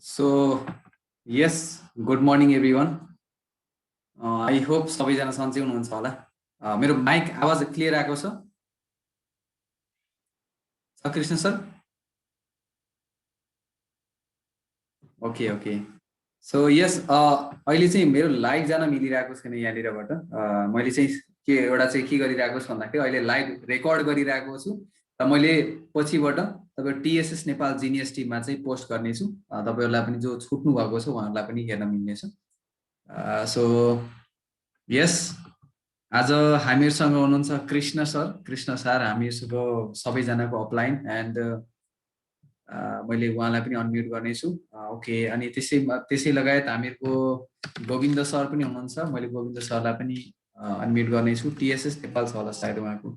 So, yes, good morning everyone. I hope सबैजना सन्चै हुनुहुन्छ होला। मेरो माइक आवाज क्लियर आएको छ? कृष्ण सर? ओके। सो यस, अहिले चाहिँ मेरो लाइभ जान मिलिरहेको छैन यहाँनिरबाट। मैले चाहिँ के गरिरहेको छु भन्दाखेरि अहिले लाइभ रेकर्ड गरिरहेको छु र मैले पछिबाट तपाईँ टिएसएस नेपाल जिनियस टिममा चाहिँ पोस्ट गर्नेछु। तपाईहरुलाई पनि जो छुट्नु भएको छ उहाँहरूलाई पनि हेर्न मिल्नेछ। सो यस, आज हामीसँग हुनुहुन्छ कृष्ण सर हामीसँग सबैजनाको अपलाइन एन्ड मैले उहाँलाई पनि अनम्युट गर्नेछु। ओके, अनि त्यसै लगायत हामीहरूको गोविन्द सर पनि हुनुहुन्छ। मैले गोविन्द सरलाई पनि अनम्युट गर्नेछु। टिएसएस नेपाल छ होला सायद उहाँको।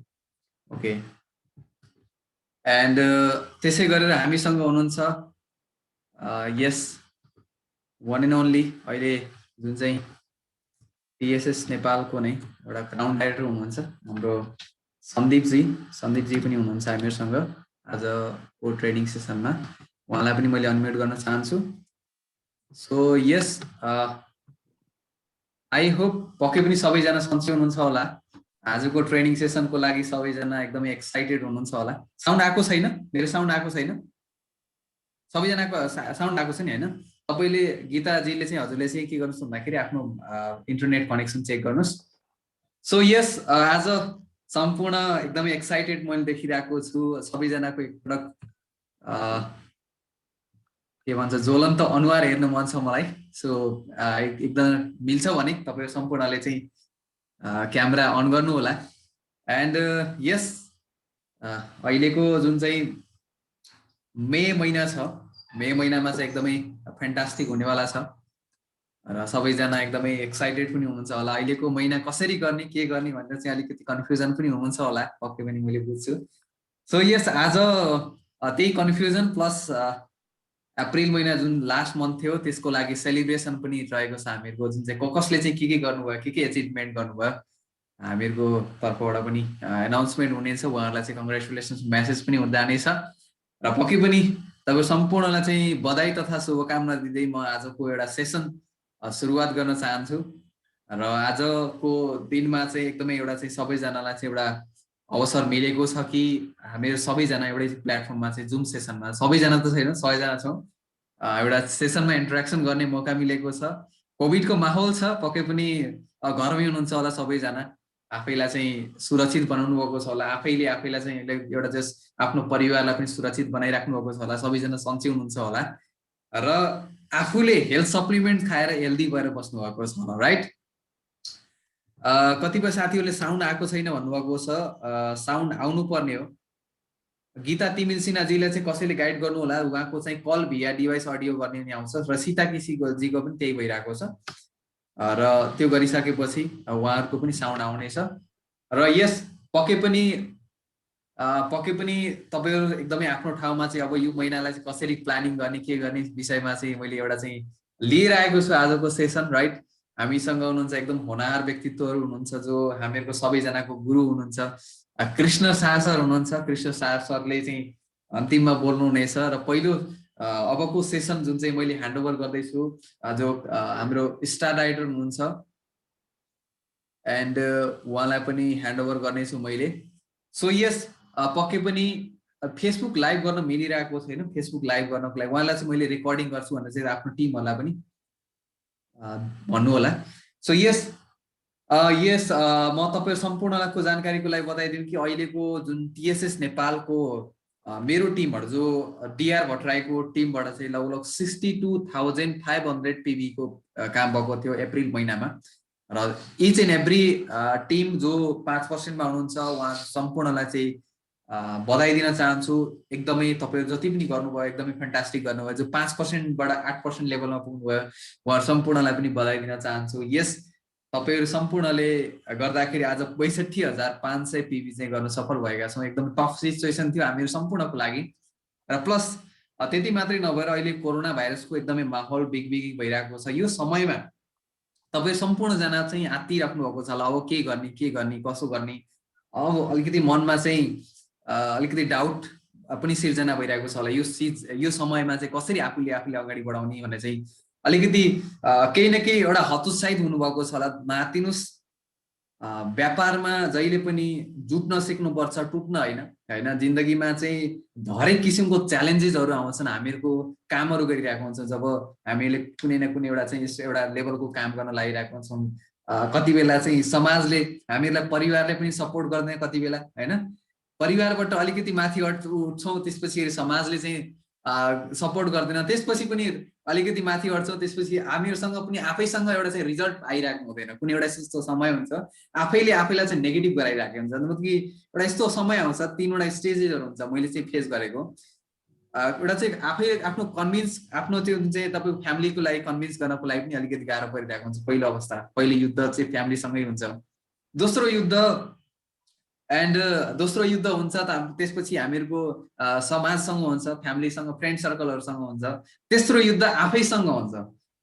ओके, एन्ड त्यसै गरेर हामीसँग हुनुहुन्छ यस वान एन्ड ओन्ली अहिले जुन चाहिँ टिएसएस नेपालको नै एउटा ग्राउन्ड डाइरेक्टर हुनुहुन्छ हाम्रो सन्दीपजी पनि हुनुहुन्छ हामीसँग आज को ट्रेनिङ सेसनमा। उहाँलाई पनि मैले अनम्युट गर्न चाहन्छु। सो यस, आई होप पक्कै पनि सबैजना सन्चै हुनुहुन्छ होला। आजको ट्रेनिङ सेसनको लागि सबैजना एकदमै एक्साइटेड हुनुहुन्छ होला। साउन्ड आएको छैन? मेरो साउन्ड आएको छैन? सबैजनाको साउन्ड आएको छ नि हैन? तपाईले गीताजीले चाहिँ हजुरले चाहिँ के गर्नुस् भन्दाखेरि आफ्नो इन्टरनेट कनेक्सन चेक गर्नुस्। सो यस, आज सम्पूर्ण एकदमै एक्साइटेड मैले देखिरहेको छु। सबैजनाको एकपटक के भन्छ ज्वलन्त अनुहार हेर्न मन छ मलाई। सो एकदम मिल्छ भने तपाईहरु सम्पूर्णले चाहिँ क्यामेरा अन गर्नु होला। एन्ड यस, अहिलेको जुन चाहिँ मे महिना छ, मे महिनामा चाहिँ एकदमै फ्यान्टास्टिक हुनेवाला छ र सबैजना एकदमै एक्साइटेड पनि हुनुहुन्छ होला। अहिलेको महिना कसरी गर्ने के गर्ने भनेर चाहिँ अलिकति कन्फ्युजन पनि हुनुहुन्छ होला, पक्कै पनि मैले बुझ्छु। सो यस, आज त्यही कन्फ्युजन प्लस अप्रिल महिना जुन लास्ट मन्थ थियो त्यसको लागि सेलिब्रेसन पनि रहेको छ हामीहरूको। जुन चाहिँ कसले चाहिँ के गर्नुभयो, के एचिभमेन्ट गर्नुभयो, हामीहरूको तर्फबाट पनि एनाउन्समेन्ट हुनेछ। उहाँहरूलाई चाहिँ कङ्ग्रेचुलेसन्स मेसेज पनि जानेछ र पक्कै पनि तपाईँ सम्पूर्णलाई चाहिँ बधाई तथा शुभकामना दिँदै म आजको एउटा सेसन सुरुवात गर्न चाहन्छु। र आजको दिनमा चाहिँ एकदमै एउटा चाहिँ सबैजनालाई चाहिँ एउटा अवसर मिलेको छ कि हामीहरू सबैजना एउटै प्लेटफर्ममा चाहिँ जुम सेसनमा, सबैजना त छैन, 100 जना छौँ, एउटा सेसनमा इन्टरेक्सन गर्ने मौका मिलेको छ। कोभिडको माहौल छ, पक्कै पनि घरमै हुनुहुन्छ होला सबैजना, आफैलाई चाहिँ सुरक्षित बनाउनु भएको छ होला, आफैलाई चाहिँ एउटा जस्ट आफ्नो परिवारलाई पनि सुरक्षित बनाइराख्नु भएको छ होला, सबैजना सन्चै हुनुहुन्छ होला र आफूले हेल्थ सप्लिमेन्ट खाएर हेल्दी भएर बस्नु भएको छ होला, राइट? कतिपय साथीहरूले साउन्ड आएको छैन भन्नुभएको छ। साउन्ड आउनु पर्ने हो। गीता तिमिल सिन्हाजीले चाहिँ कसैले गाइड गर्नु होला, उहाँको चाहिँ कल भिया डिभाइस अडियो गर्ने नि आउँछ र सीता किसीजीको पनि त्यही भइरहेको छ र त्यो गरिसकेपछि उहाँहरूको पनि साउन्ड आउनेछ। र यस, पक्कै पनि तपाईहरु एकदमै आफ्नो ठाउँमा चाहिँ अब यो महिनालाई चाहिँ कसरी प्लानिङ गर्ने के गर्ने विषयमा चाहिँ मैले एउटा चाहिँ लिएर आएको छु आजको सेसन, राइट? हामीसँग हुनुहुन्छ एकदम होनहार व्यक्तित्वहरू हुनुहुन्छ जो हामीहरूको सबैजनाको गुरु हुनुहुन्छ। कृष्ण शाह सर हुनुहुन्छ। कृष्ण शाह सरले चाहिँ अन्तिममा बोल्नु हुनेछ र पहिलो अबको सेसन जुन चाहिँ मैले ह्यान्डओभर गर्दैछु जो हाम्रो स्टार राइटर हुनुहुन्छ एन्ड उहाँलाई पनि ह्यान्डओभर गर्नेछु मैले। सो यस, पक्कै पनि फेसबुक लाइभ गर्न मिलिरहेको छैन। फेसबुक लाइभ गर्नको लागि उहाँलाई चाहिँ मैले रेकर्डिङ गर्छु भनेर चाहिँ आफ्नो टिमहरूलाई पनि भन्नु होला। सो यस, म तपाईहरु सम्पूर्णको जानकारीको लागि बताइदिउँ कि अहिलेको जुन टिएसएस नेपालको मेरो टिमबाट जो डिआर भट्टराईको टिमबाट चाहिँ लगभग 62,500 पीबी को काम भएको थियो अप्रिल महिनामा र इच एन्ड एभ्री टिम जो 5% मा हुनुहुन्छ उहाँ सम्पूर्णलाई चाहिँ बधाई दिन चाहन्छु। एकदमै तपाईहरु जति पनि गर्नुभयो एकदमै फ्यान्टास्टिक गर्नुभयो। जो 5% बाट 8% लेभलमा पुग्नुभयो उहाँ सम्पूर्णलाई पनि बधाई दिन चाहन्छु। यस, तपाईहरु सम्पूर्णले गर्दाखेरि आज 62,500 पीबी चाहिँ गर्न सफल भएका छौँ। एकदम टफ सिचुएसन थियो हामीहरु सम्पूर्णको लागि र प्लस त्यति मात्रै नभएर अहिले कोरोना भाइरसको एकदमै माहौल बिगबिगी भइरहेको छ। यो समयमा तपाईहरु सम्पूर्णजना चाहिँ आत्तिराख्नु भएको छ होला, अब के गर्ने कसो गर्ने। अब अलिकति मनमा चाहिँ अलिकति डाउट पनि सिर्जना भइरहेको छ होला यो समयमा चाहिँ कसरी आफूले अगाडि बढाउने भन्ने चाहिँ अलिकति केही न केही एउटा हतोत्साहित हुनुभएको छ होला। मातिनुस् व्यापारमा जहिले पनि जुट्न सिक्नुपर्छ, टुट्न होइन। जिन्दगीमा चाहिँ हरेक किसिमको च्यालेन्जेसहरू आउँछन्। हामीहरूको कामहरू गरिरहेको हुन्छ, जब हामीले कुनै न कुनै एउटा चाहिँ एउटा लेभलको काम गर्न लागिरहेको हुन्छौँ। कति बेला चाहिँ समाजले हामीहरूलाई, परिवारले पनि सपोर्ट गर्दैन कति बेला होइन। परिवारबाट अलिकति माथि उठ्छौँ, त्यसपछि समाजले चाहिँ सपोर्ट गर्दैन, त्यसपछि पनि अलिकति माथि उठ्छौँ, त्यसपछि हामीहरूसँग पनि आफैसँग एउटा चाहिँ रिजल्ट आइरहेको हुँदैन। कुनै एउटा यस्तो समय हुन्छ आफैले आफैलाई चाहिँ नेगेटिभ गराइरहेको हुन्छ। मतलब कि एउटा यस्तो समय आउँछ, 3वटा स्टेजेसहरू हुन्छ मैले चाहिँ फेस गरेको। एउटा चाहिँ आफै आफ्नो कन्भिन्स, आफ्नो त्यो चाहिँ तपाईँको फ्यामिलीको लागि कन्भिन्स गर्नको लागि पनि अलिकति गाह्रो परिरहेको हुन्छ। पहिलो अवस्था, पहिलो युद्ध चाहिँ फ्यामिलीसँगै हुन्छ। दोस्रो युद्ध हुन्छ त्यसपछि हामीहरूको समाजसँग हुन्छ, फ्यामिलीसँग, फ्रेन्ड सर्कलहरूसँग हुन्छ। तेस्रो युद्ध आफैसँग हुन्छ।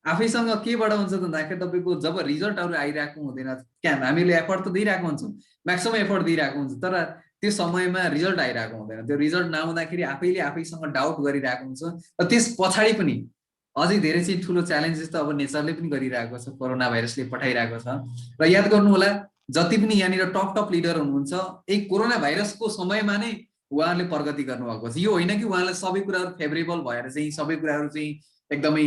आफैसँग केबाट हुन्छ त भन्दाखेरि तपाईँको जब रिजल्टहरू आइरहेको हुँदैन, हामीले एफर्ट त दिइरहेको हुन्छौँ, म्याक्सिमम एफर्ट दिइरहेको हुन्छ, तर त्यो समयमा रिजल्ट आइरहेको हुँदैन। त्यो रिजल्ट नआउँदाखेरि आफैले आफैसँग डाउट गरिरहेको हुन्छ। र त्यस पछाडि पनि अझै धेरै चाहिँ ठुलो च्यालेन्जेस त अब नेचरले पनि गरिरहेको छ, कोरोना भाइरसले पठाइरहेको छ। र याद गर्नु होला, जति पनि यहाँनिर टप लिडर हुनुहुन्छ, यही कोरोना भाइरसको समयमा नै उहाँहरूले प्रगति गर्नुभएको छ। यो होइन कि उहाँलाई सबै कुराहरू फेभरेबल भएर चाहिँ सबै कुराहरू चाहिँ एकदमै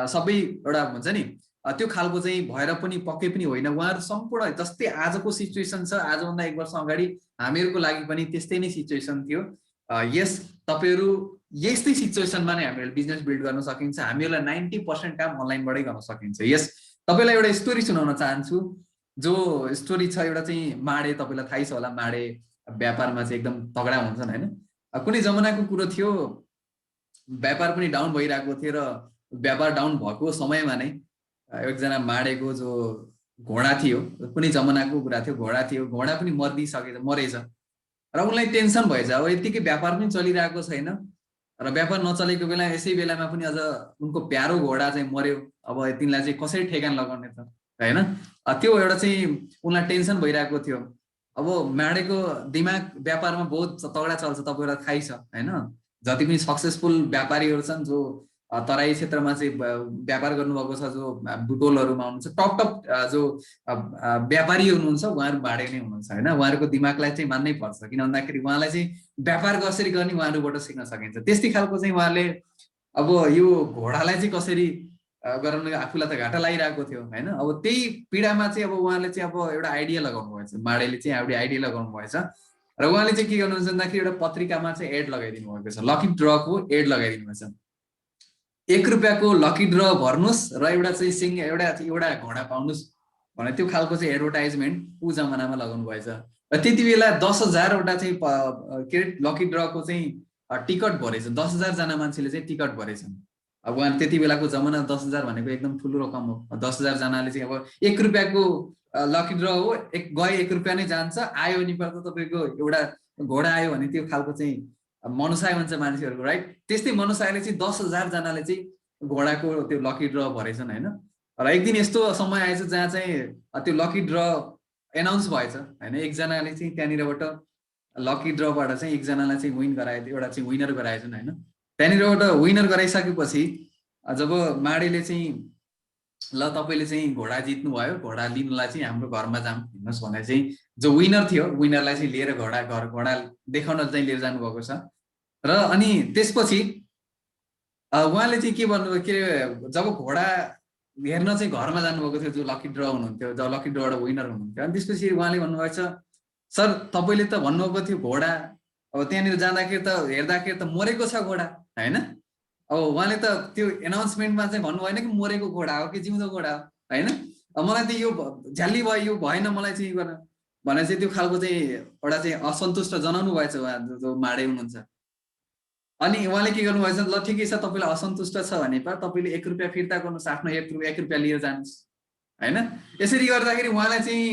सबै एउटा हुन्छ नि त्यो खालको चाहिँ भएर पनि पक्कै पनि होइन। उहाँहरू सम्पूर्ण जस्तै आजको सिचुएसन छ, आजभन्दा 1 वर्ष अगाडि हामीहरूको लागि पनि त्यस्तै नै सिचुएसन थियो। यस तपाईँहरू यस्तै सिचुएसनमा नै हामीहरूले बिजनेस बिल्ड गर्न सकिन्छ। हामीहरूलाई 90% काम अनलाइनबाटै गर्न सकिन्छ। यस, तपाईँलाई एउटा स्टोरी सुनाउन चाहन्छु। जो स्टोरी छ एउटा चाहिँ माडे, तपाईँलाई थाहै छ होला, माडे व्यापारमा चाहिँ एकदम तगडा हुन्छन् होइन। कुनै जमानाको कुरो थियो, व्यापार पनि डाउन भइरहेको थियो र व्यापार डाउन भएको समयमा नै एकजना माडेको जो घोडा थियो, कुनै जमानाको कुरा थियो, घोडा पनि मरेछ र उनलाई टेन्सन भएछ। अब यतिकै व्यापार पनि चलिरहेको छैन र व्यापार नचलेको बेला यसै बेलामा पनि अझ उनको प्यारो घोडा चाहिँ मर्यो। अब तिनलाई चाहिँ कसरी ठेगान लगाउने त होइन। त्यो एउटा चाहिँ उनलाई टेन्सन भइरहेको थियो। अब माडेको दिमाग व्यापारमा बहुत तगडा चल्छ, तपाईँलाई थाहै छ होइन। जति पनि सक्सेसफुल व्यापारीहरू छन्, जो तराई क्षेत्रमा चाहिँ व्यापार गर्नुभएको छ, जो बुटोलहरूमा हुनुहुन्छ, टप जो व्यापारी हुनुहुन्छ, उहाँहरू माडे नै हुनुहुन्छ होइन। उहाँहरूको दिमागलाई चाहिँ मान्नै पर्छ, किन भन्दाखेरि उहाँलाई चाहिँ व्यापार कसरी गर्ने उहाँहरूबाट सिक्न सकिन्छ। त्यस्तै खालको चाहिँ उहाँले अब यो घोडालाई चाहिँ कसरी गर्न, आफूलाई त घाटा लागिरहेको थियो होइन। अब त्यही पीडामा चाहिँ अब उहाँले चाहिँ अब एउटा आइडिया लगाउनु भएछ, माडेले चाहिँ एउटा आइडिया लगाउनु भएछ र उहाँले चाहिँ के गर्नुहुन्छ भन्दाखेरि एउटा पत्रिकामा चाहिँ एड लगाइदिनु भएको छ, लकी ड्रको एड लगाइदिनु भएको छ। 1 रुपियाँको लकी ड्र भर्नुहोस् र एउटा चाहिँ एउटा घोडा पाउनुहोस् भने त्यो खालको चाहिँ एडभर्टाइजमेन्ट ऊ जमानामा लगाउनु भएछ। र त्यति बेला 10,000वटा चाहिँ के अरे लकी ड्रको चाहिँ टिकट भरेछ। 10,000 जना मान्छेले चाहिँ टिकट भरेछन्। अब उहाँ त्यति बेलाको जमाना 10,000 भनेको एकदम ठुलो रकम हो। 10,000 जनाले चाहिँ अब 1 रुपियाँको लकी ड्र हो, 1 रुपियाँ नै जान्छ, आयो भने पर्छ तपाईँको एउटा घोडा आयो भने त्यो खालको चाहिँ मनसाय हुन्छ मान्छेहरूको, राइट। त्यस्तै मनसायले चाहिँ 10,000 जनाले चाहिँ घोडाको त्यो लकी ड्र भरेछन् होइन। र एक दिन यस्तो समय आएछ जहाँ चाहिँ त्यो लकी ड्र एनाउन्स भएछ होइन। एकजनाले चाहिँ त्यहाँनिरबाट लकी ड्रबाट चाहिँ एकजनालाई चाहिँ विन गराए, एउटा चाहिँ विनर गराएछन् होइन। त्यहाँनिरबाट विनर गराइसकेपछि जब माडेले चाहिँ ल तपाईँले चाहिँ घोडा जित्नु भयो, घोडा लिनुलाई चाहिँ हाम्रो घरमा जाऊँ हिँड्नुहोस् भने चाहिँ जो विनर थियो, विनरलाई चाहिँ लिएर घोडा देखाउन चाहिँ लिएर जानुभएको छ। र अनि त्यसपछि उहाँले चाहिँ के भन्नुभयो, के अरे जब घोडा हेर्न चाहिँ घरमा जानुभएको थियो जो लकी ड्र हुनुहुन्थ्यो, जो लकी ड्रबाट विनर हुनुहुन्थ्यो, अनि त्यसपछि उहाँले भन्नुभएको छ, सर तपाईँले त भन्नुभएको थियो घोडा, अब त्यहाँनिर जाँदाखेरि त हेर्दाखेरि त मरेको छ घोडा होइन। अब उहाँले त त्यो एनाउन्समेन्टमा चाहिँ भन्नु भएन कि मरेको घोडा हो कि जिउँदो घोडा हो होइन। मलाई त यो झ्याली भयो, यो भएन मलाई चाहिँ गर्न भने चाहिँ त्यो खालको चाहिँ एउटा चाहिँ असन्तुष्ट जनाउनु भएछ उहाँ जो माडे हुनुहुन्छ। अनि उहाँले के गर्नुभएछ, ल ठिकै छ तपाईँलाई असन्तुष्ट छ भने तपाईँले 1 रुपियाँ फिर्ता गर्नुहोस्, आफ्नो 1 रुपियाँ लिएर जानुहोस् होइन। यसरी गर्दाखेरि उहाँलाई चाहिँ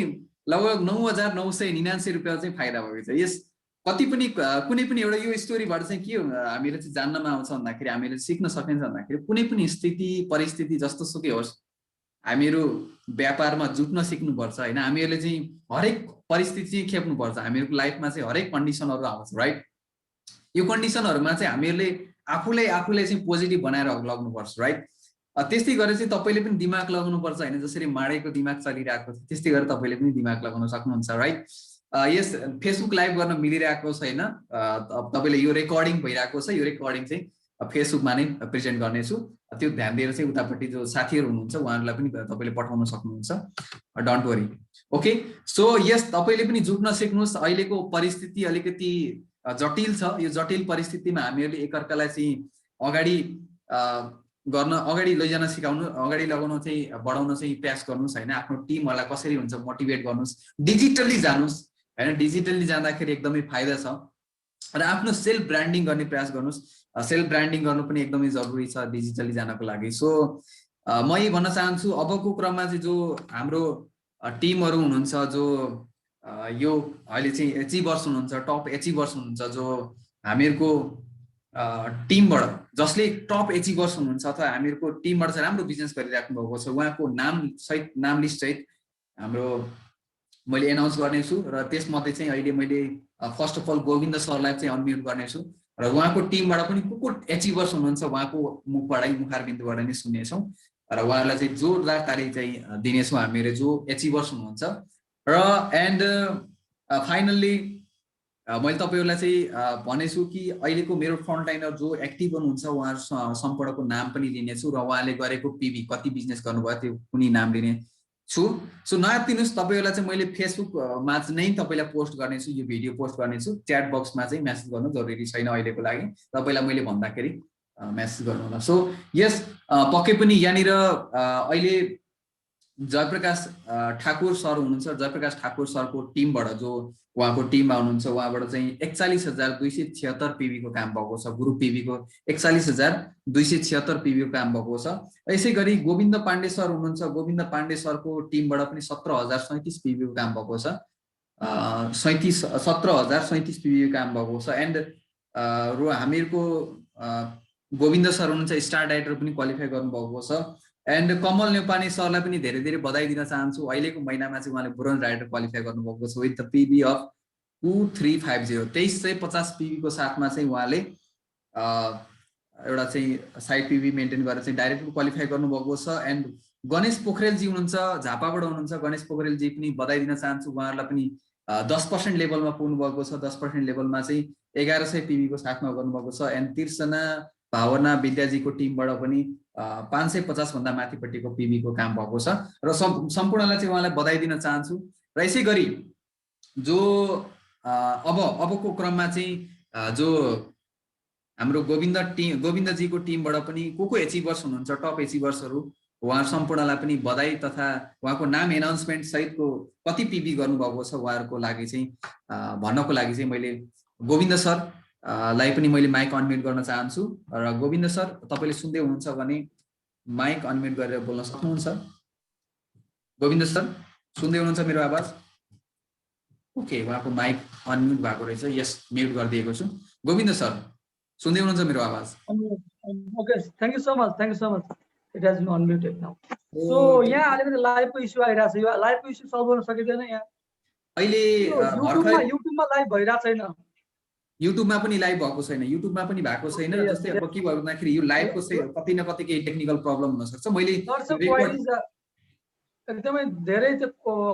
लगभग 9,999 रुपियाँ चाहिँ फाइदा भएको छ। यस कति पनि कुनै पनि एउटा यो स्टोरीबाट चाहिँ के हामीले चाहिँ जान्नमा आउँछ भन्दाखेरि, हामीले सिक्न सकिन्छ भन्दाखेरि, कुनै पनि स्थिति परिस्थिति जस्तो सुकै होस् हामीहरू व्यापारमा जुट्न सिक्नुपर्छ होइन। हामीहरूले चाहिँ हरेक परिस्थिति चाहिँ खेप्नुपर्छ। हामीहरूको लाइफमा चाहिँ हरेक कन्डिसनहरू आउँछ, राइट। यो कन्डिसनहरुमा चाहिँ हामीहरुले आफूले चाहिँ पोजिटिभ बनाएर लाग्नुपर्छ राइट। त्यस्तै गरेर चाहिँ तपाईले पनि दिमाग लगाउनुपर्छ हैन, जसरी माडेको दिमाग चलिरहेको छ त्यस्तै गरेर तपाईले पनि दिमाग लगाउन सक्नुहुन्छ राइट। यस फेसबुक लाइभ गर्न मिलिरहेको छैन, तपाईले यो रेकर्डिङ भइरहेको छ, यो रेकर्डिङ चाहिँ फेसबुकमा नै प्रेजेन्ट गर्नेछु, त्यो ध्यान दिएर चाहिँ उतापट्टि जो साथीहरु हुनुहुन्छ उहाँहरुलाई पनि तपाईले पठाउन सक्नुहुन्छ, डोन्ट वरी। ओके, सो यस तपाईले पनि झुक्न सिक्नुस्। अहिलेको परिस्थिति अलिकति जटिल छ, यो जटिल परिस्थितिमा हामीहरुले एकअर्कालाई चाहिँ अगाडि लैजान सिकाउनु, अगाडि लगाउन चाहिँ बढाउन चाहिँ प्रयास गर्नुस् हैन। आफ्नो टिमहरुलाई कसरी हुन्छ मोटिभेट गर्नुस्, डिजिटली जानुस् हैन, डिजिटली जाँदाखेरि एकदमै फाइदा छ। र आफ्नो सेल्फ ब्रान्डिङ गर्ने प्रयास गर्नुस्, सेल्फ ब्रान्डिङ गर्नु पनि एकदमै जरुरी छ डिजिटली जानको लागि। सो म यही भन्न चाहन्छु अबको क्रममा चाहिँ जो हाम्रो टिमहरु हुनुहुन्छ, जो यो अहिले चाहिँ एचिभर्स हुनुहुन्छ, टप एचिभर्स हुनुहुन्छ, जो हामीहरुको टिमबाट जसले टप एचिभर्स हुनुहुन्छ अथवा हामीहरुको टिमबाट चाहिँ राम्रो बिजनेस गरिराख्नु भएको छ, उहाँको नाम लिस्ट सहित हाम्रो मैले एनाउन्स गर्नेछु। र त्यसमध्ये चाहिँ अहिले मैले फर्स्ट अफ अल गोविन्द सरलाई चाहिँ अनम्युट गर्नेछु र उहाँको टिमबाट पनि को एचिभर्स हुनुहुन्छ उहाँको मुखारबिन्दुबाट नै सुन्नेछौँ र उहाँहरूलाई चाहिँ जोरदार ताली चाहिँ दिनेछौँ हामीले जो एचिभर्स हुनुहुन्छ। र एन्ड फाइनल्ली मैले तपाईहरुलाई चाहिँ भनेछु कि अहिलेको मेरो फ्रन्टलाइनर जो एक्टिभ हुनुहुन्छ उहाँहरु सम्पूर्णको नाम पनि लिनेछु र उहाँले गरेको पीवी कति बिजनेस गर्नुभयो त्यो कुनै नाम लिने छु। सो नआत्तिनुस्, तपाईहरुलाई चाहिँ मैले फेसबुकमा नै तपाईलाई पोस्ट गर्नेछु, यो भिडियो पोस्ट गर्नेछु। च्याट बक्समा चाहिँ मेसेज गर्नु जरुरी छैन अहिलेको लागि, तपाईलाई मैले भन्दाखेरि मेसेज गर्नु होला। सो यस पक्कै पनि यहाँनिर अहिले जयप्रकाश ठाकुर सर हुनुहुन्छ, जयप्रकाश ठाकुर सरको टिमबाट जो उहाँको टिममा हुनुहुन्छ उहाँबाट चाहिँ 41,276 पीवी को काम भएको छ, ग्रुप पीवी को 41,276 पीवी को काम भएको छ। यसै गरी गोविन्द पाण्डे सर हुनुहुन्छ, गोविन्द पाण्डे सरको टिमबाट पनि 17,037 पीवी को काम भएको छ, 17,037 पीवी को काम भएको छ। एन्ड र हामीहरुको गोविन्द सर हुनुहुन्छ स्टार डाइरेक्टर पनि क्वालिफाई गर्नुभएको छ। एन्ड कमल नेपाली सरलाई पनि धेरै धेरै बधाई दिन चाहन्छु, अहिलेको महिनामा चाहिँ उहाँले ब्रोन्ज राइडर क्वालिफाई गर्नुभएको छ with the PV of 2350, 2350 PV को साथमा चाहिँ उहाँले एउटा चाहिँ साइड पीवी मेन्टेन गरेर चाहिँ डाइरेक्ट क्वालिफाई गर्नुभएको छ। एन्ड गणेश पोखरेलजी हुनुहुन्छ, झापाबाट हुनुहुन्छ, गणेश पोखरेलजी पनि बधाई दिन चाहन्छु, उहाँहरूलाई पनि 10% लेभलमा पुग्नु भएको छ, 10% लेभलमा चाहिँ 1100 पीवी को साथमा गर्नुभएको छ। एन्ड तिर्सना भावना विद्याजीको टिमबाट पनि 550 भन्दा माथिपट्टिको पीवी को काम भएको छ र सम्पूर्णलाई चाहिँ उहाँलाई बधाई दिन चाहन्छु। र यसै गरी जो अबको क्रममा चाहिँ जो हाम्रो गोविन्दजीको टिमबाट पनि को एचिभर्स हुनुहुन्छ, टप एचिभर्सहरू, उहाँ सम्पूर्णलाई पनि बधाई तथा उहाँको नाम एनाउन्समेन्ट सहितको कति पीवी गर्नुभएको छ उहाँहरूको लागि चाहिँ भन्नको लागि चाहिँ मैले गोविन्द सर लाई पनि मैले माइक अनम्युट गर्न चाहन्छु। र गोविन्द सर तपाईले सुन्दै हुनुहुन्छ भने माइक अनम्युट गरेर बोल्न सक्नुहुन्छ। गोविन्द सर सुन्दै हुनुहुन्छ मेरो आवाज? ओके, उहाँको माइक अनम्युट भएको रहेछ, यस म्युट गरिदिएको छु। गोविन्द सर सुन्दै हुनुहुन्छ मेरो आवाज? Okay, thank you so much, thank you so much, it has been unmuted now. So यहाँ अलिकति लाइभको इस्यु आइरा छ, यो लाइभको इस्यु सल्भ गर्न सकिदैन यहाँ अहिले? युट्युबमा लाइभ भइरा छैन, युट्युबमा पनि लाइभ भएको छैन, युट्युबमा पनि भएको छैन। जस्तै अब के भयो भन्दाखेरि यो लाइभको चाहिँ कतै न कतै केही टेक्निकल प्रब्लम हुन सक्छ। मैले एकदमै धेरै त्यो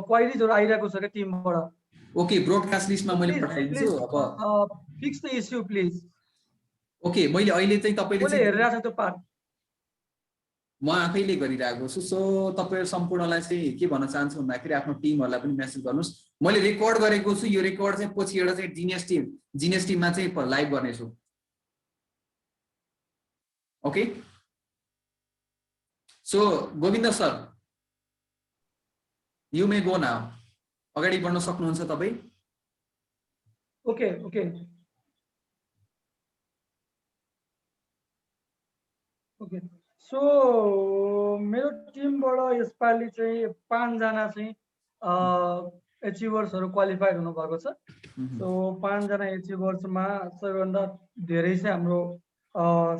क्वाइरीजहरु आइरहेको छ के टिमबाट। ओके, ब्रोडकास्ट लिस्टमा मैले पठाइदिन्छु। अब fix the issue please. Okay, मैले अहिले चाहिँ तपाईले चाहिँ हेरिरहेको छ त्यो पार्ट, म आफैले गरिरहेको छु। सो तपाईहरु सम्पूर्णलाई चाहिँ के भन्न चाहन्छु भन्दाखेरि आफ्नो टिमहरुलाई पनि मेसेज गर्नुस्, मैले रेकर्ड गरेको छु, यो रेकर्ड चाहिँ पछि एउटा चाहिँ जिनियस टिममा चाहिँ लाइभ गर्नेछु। Okay, so Govind sir you may go now, अगाडि बढ्न सक्नुहुन्छ तपाई? Okay okay okay. सो मेरो टिमबाट यसपालि चाहिँ 5 जना चाहिँ एचिभर्सहरु क्वालिफाइड हुनु भएको छ। सो 5 जना एचिभर्समा सबैभन्दा धेरै चाहिँ हाम्रो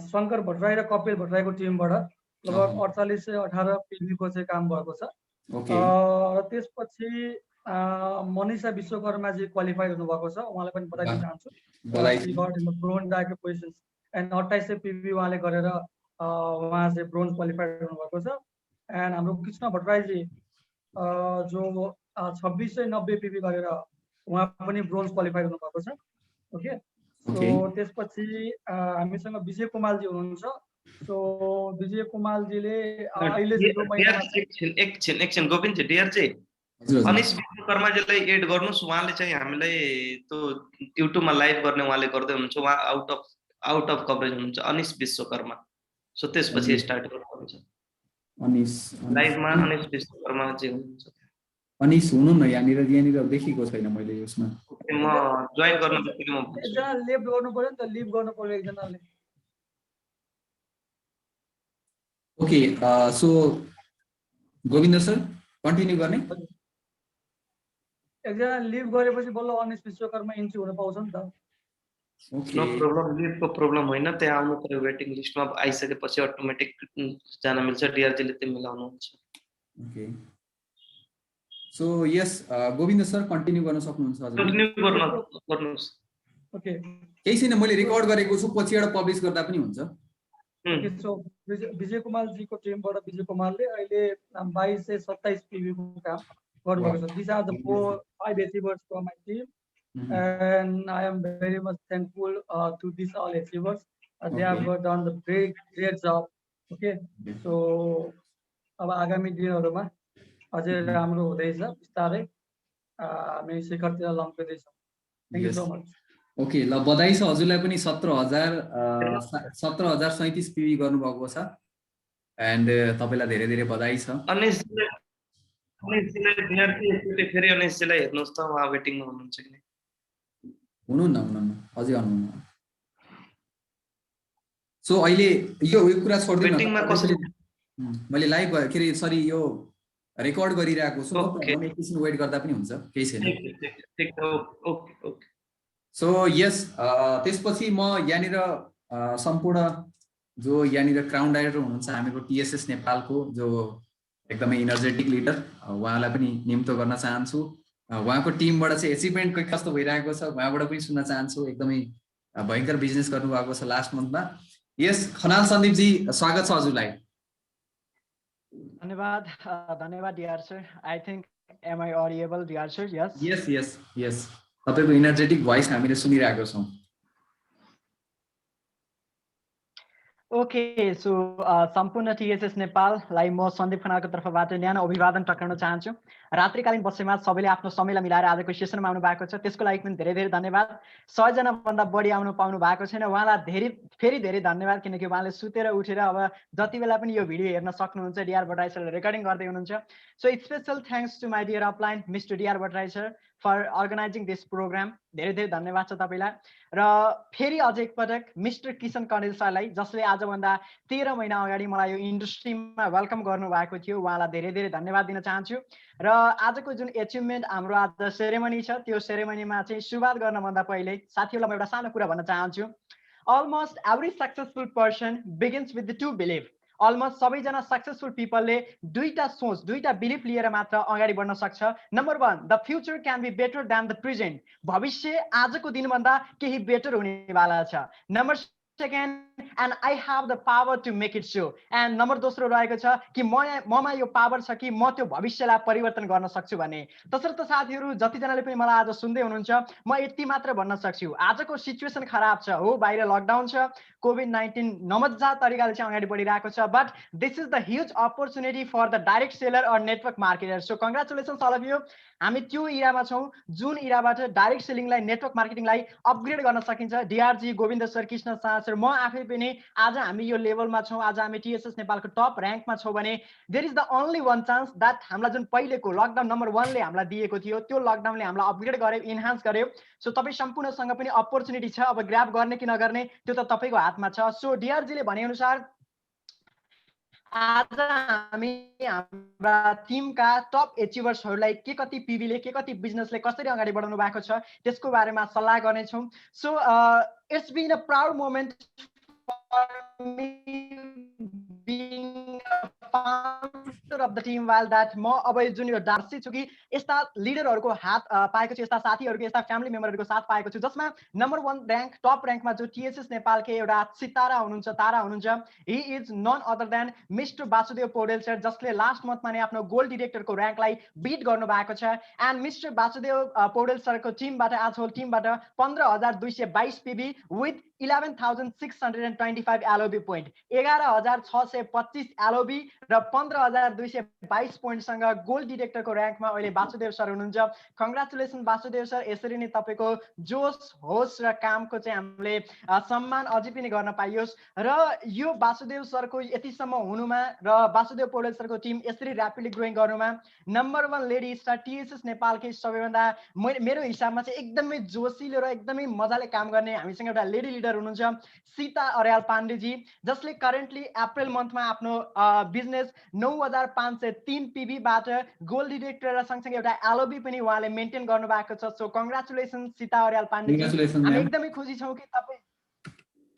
शंकर भट्टराई र कपिल भट्टराईको टिमबाट लगभग 4818 पीवी को चाहिँ काम भएको छ। त्यसपछि मनिषा विश्वकर्माजी क्वालिफाइड हुनुभएको छ, उहाँलाई पनि बधाई दिन चाहन्छु। बधाई She got in the bronze diagram positions and 2800 PV उहाँले गरेर उहाँ चाहिँ ब्रोन्ज क्वालिफाइड हुनुभएको छ। एन्ड हाम्रो कृष्ण भट्टराईजी जो 2690 PV गरेर उहाँ पनि ब्रोन्ज क्वालिफाइड हुनुभएको छ। ओके, सो त्यसपछि हामीसँग विजय कुमारजी हुनुहुन्छ। सो विजय कुमारजीले अहिले चाहिँ यो महिनामा एकछिन गोविन्दजी डियरजी अनिश विश्वकर्माजीलाई एड गर्नुस्। उहाँले चाहिँ हामीलाई त्यो युट्युबमा लाइभ गर्ने उहाँले गर्दै हुनुहुन्छ। उहाँ आउट अफ कभरेज हुनुहुन्छ अनिश विश्वकर्मा। सो त्यसपछि स्टार्ट गर्नुहुन्छ अनिश लाइभमा अनिश विश्वकर्माजी हुनुहुन्छ। अनिश हुनु न यहाँनिर देखेको छैन मैले यसमा। म जोइन गर्न बित्तिकै म भन्छु। एकजना लेफ्ट गर्नु पर्यो नि त, लिभ गर्नु पर्यो एकजनाले। Okay, so Govind sir continue गर्ने। एकजना लिभ गरेपछि बल्ल अनिश विश्वकर्मा इन्ट्री हुन पाउँछ नि त। नो प्रब्लम, लिभको प्रब्लम होइन, त्यहाँ आउनु पर्यो। वेटिङ लिस्टमा आइसकेपछि अटोमेटिक जान मिल्छ। डिआरजीले त्यो मिलाउनुहुन्छ। Okay, so yes Govind sir continue गर्न सक्नुहुन्छ हजुर। कन्टिन्यू गर्नुस्। ओके, केही छैन, मैले रेकर्ड गरेको छु, पछिबाट पब्लिश गर्दा पनि हुन्छ। ओके, सो विजय कुमारजीको टिमबाट विजय कुमारले अहिले 22 से 27 PV को काम गर्नुभएको छ। These are the 5 achievers from my team, and I am very much thankful to these all achievers. They have done the great job. Okay, so अब आगामी दिनहरुमा अझै राम्रो हुँदैछ, बिस्तारै हामी शिखरतिर लम्किँदैछौँ। Thank you so much. Okay, ल बधाई छ हजुरलाई पनि। 17,037 PV गर्नुभएको छ एन्ड तपाईलाई धेरै धेरै बधाई छ। अनिशजीलाई फेरि अनिशजीलाई हेर्नुस् त, उहाँ वेटिङमा हुनुहुन्छ कि नै? हुनुहुन्न, अझै आउनुहुन्न। सो अहिले यो कुरा छोड्दिनु न, मैले लाइभ के अरे सरी यो रेकर्ड गरिरहेको छु, एकैछिन वेट गर्दा पनि हुन्छ, केही छैन। सो यस, त्यसपछि म यहाँनिर सम्पूर्ण जो यहाँनिर क्राउन डाइरेक्टर हुनुहुन्छ हामीको टिएसएस नेपालको, जो एकदमै इनर्जेटिक लिडर, उहाँलाई पनि निम्तो गर्न चाहन्छु। उहाँको टिमबाट चाहिँ एचिभमेन्ट कस्तो भइरहेको छ उहाँबाट पनि सुन्न चाहन्छु। एकदमै भयङ्कर बिजनेस गर्नुभएको छ लास्ट मन्थमा। यस, खनाल सन्दीपजी स्वागत छ हजुरलाई। धन्यवाद dear sir. I think am I audible dear sir? Yes yes yes yes, तपाईको एनर्जेटिक भोइस हामीले सुनिरहेको छौं। ओके, सो सम्पूर्ण टिएसएस नेपाललाई म सन्दीप खनालको तर्फबाट न्यानो अभिवादन टक्राउन चाहन्छु। रात्रिकालीन बसेमा सबैले आफ्नो समयलाई मिलाएर आजको सेसनमा आउनु भएको छ, त्यसको लागि पनि धेरै धेरै धन्यवाद। 100 जना भन्दा बढी आउनु पाउनु भएको छैन, उहाँलाई फेरि धेरै धन्यवाद, किनकि उहाँले सुतेर उठेर अब जति बेला पनि यो भिडियो हेर्न सक्नुहुन्छ। डिआर भट्टराई सरले रेकर्डिङ गर्दै हुनुहुन्छ। So special thanks to my dear upline mister DR Bhattarai sir for organizing this program. धेरै धेरै धन्यवाद छ तपाईँलाई। र फेरि अझ एकपटक मिस्टर किशन कणेल सरलाई, जसले आजभन्दा 13 महिना अगाडि मलाई यो इन्डस्ट्रीमा वेलकम गर्नुभएको थियो, उहाँलाई धेरै धेरै धन्यवाद दिन चाहन्छु। र आजको जुन एचिभमेन्ट हाम्रो आज सेरेमनी छ, त्यो सेरेमनीमा चाहिँ सुरुवात गर्नभन्दा पहिले साथीहरूलाई म एउटा सानो कुरा भन्न चाहन्छु। Almost every successful person begins with the two belief. Almost सबैजना सक्सेसफुल पिपलले दुईटा सोच, दुईटा बिलिफ लिएर मात्र अगाडि बढ्न सक्छ। Number 1, the future can be better than the present. भविष्य आजको दिनभन्दा केही बेटर हुनेवाला छ। Number 2, and I have the power to make it so. And number दोस्रो रहेको छ कि ममा यो पावर छ कि म त्यो भविष्यलाई परिवर्तन गर्न सक्छु भन्ने। तसर्थ साथीहरू जतिजनाले पनि मलाई आज सुन्दै हुनुहुन्छ, म यति मात्र भन्न सक्छु, आजको सिचुएसन खराब छ हो, बाहिर लकडाउन छ, कोभिड-19 नमजा तरिकाले चाहिँ अगाडि बढिरहेको छ, but this is the huge opportunity for the direct seller or network marketer. So congratulations all of you. हामी त्यो इरामा छौँ जुन इराबाट डाइरेक्ट सेलिङलाई, नेटवर्क मार्केटिङलाई अपग्रेड गर्न सकिन्छ। डिआरजी, गोविन्द सर, कृष्ण शाह सर, म आफै पनि आज हामी यो लेभलमा छौँ, आज हामी टिएसएस नेपालको टप र्याङ्कमा छौँ भने there is the only one chance that हामीलाई जुन पहिलेको लकडाउन नम्बर 1 ले हामीलाई दिएको थियो, त्यो लकडाउनले हामीलाई अपग्रेड गर्यो, इन्हान्स गर्यो। सो तपाईँ सम्पूर्णसँग पनि अपर्च्युनिटी छ, अब ग्र्याब गर्ने कि नगर्ने त्यो त तपाईँको हातमा छ। सो डिआरजीले भनेअनुसार आज हामी हाम्रा टिमका टप एचिभर्सहरूलाई के कति पिभीले, के कति बिजनेसले कसरी अगाडि बढाउनु भएको छ त्यसको बारेमा सल्लाह गर्नेछौँ। So it's been a proud moment for me being a founder of the team while that म अब जुन यो डार्सी छु कि यस्ता लिडरहरूको हात पाएको छु, यस्ता साथीहरूको, यस्ता फ्यामिली मेम्बरहरूको साथ पाएको छु जसमा नम्बर 1 र्याङ्क टप र्याङ्कमा जो टिएसएस नेपालकै एउटा सितारा हुनुहुन्छ, तारा हुनुहुन्छ। He is none other than mister Vasudev Poudel sir, जसले लास्ट मन्थमा नै आफ्नो गोल्ड डिरेक्टरको र्याङ्कलाई बिट गर्नु भएको छ। एन्ड मिस्टर वासुदेव पौडेल सरको टिमबाट, आज होल टिमबाट 15,222 PB with 11,625 LOB point, 11,625 LOB र 15,222 पोइन्टसँग गोल्ड डिरेक्टरको र्याङ्कमा अहिले वासुदेव सर हुनुहुन्छ। Congratulation Vasudev sir. यसरी नै तपाईँको जोस होस र कामको चाहिँ हामीले सम्मान अझै पनि गर्न पाइयोस् र यो वासुदेव सरको यतिसम्म हुनुमा र वासुदेव पौडेल सरको टिम यसरी ऱ्यापिडली ग्रोइङ गर्नुमा नम्बर 1 लेडी स्टार टिएसएस नेपालकै सबैभन्दा मेरो हिसाबमा चाहिँ एकदमै जोसिलो र एकदमै मजाले काम गर्ने हामीसँग एउटा लेडी लिडर हुनुहुन्छ सीता अर्याल पाण्डेजी, जसले करेन्टली अप्रिल मन्थमा आफ्नो बिजनेस 9,503 पिबीबाट गोल्ड डिरेक्टर र सँगसँगै एउटा एलओबी पनि उहाँले मेन्टेन गर्नु भएको छ। सो कङ्ग्रेचुलेसन सीता अर्याल पाण्डेजी। हामी एकदमै खुसी छौँ कि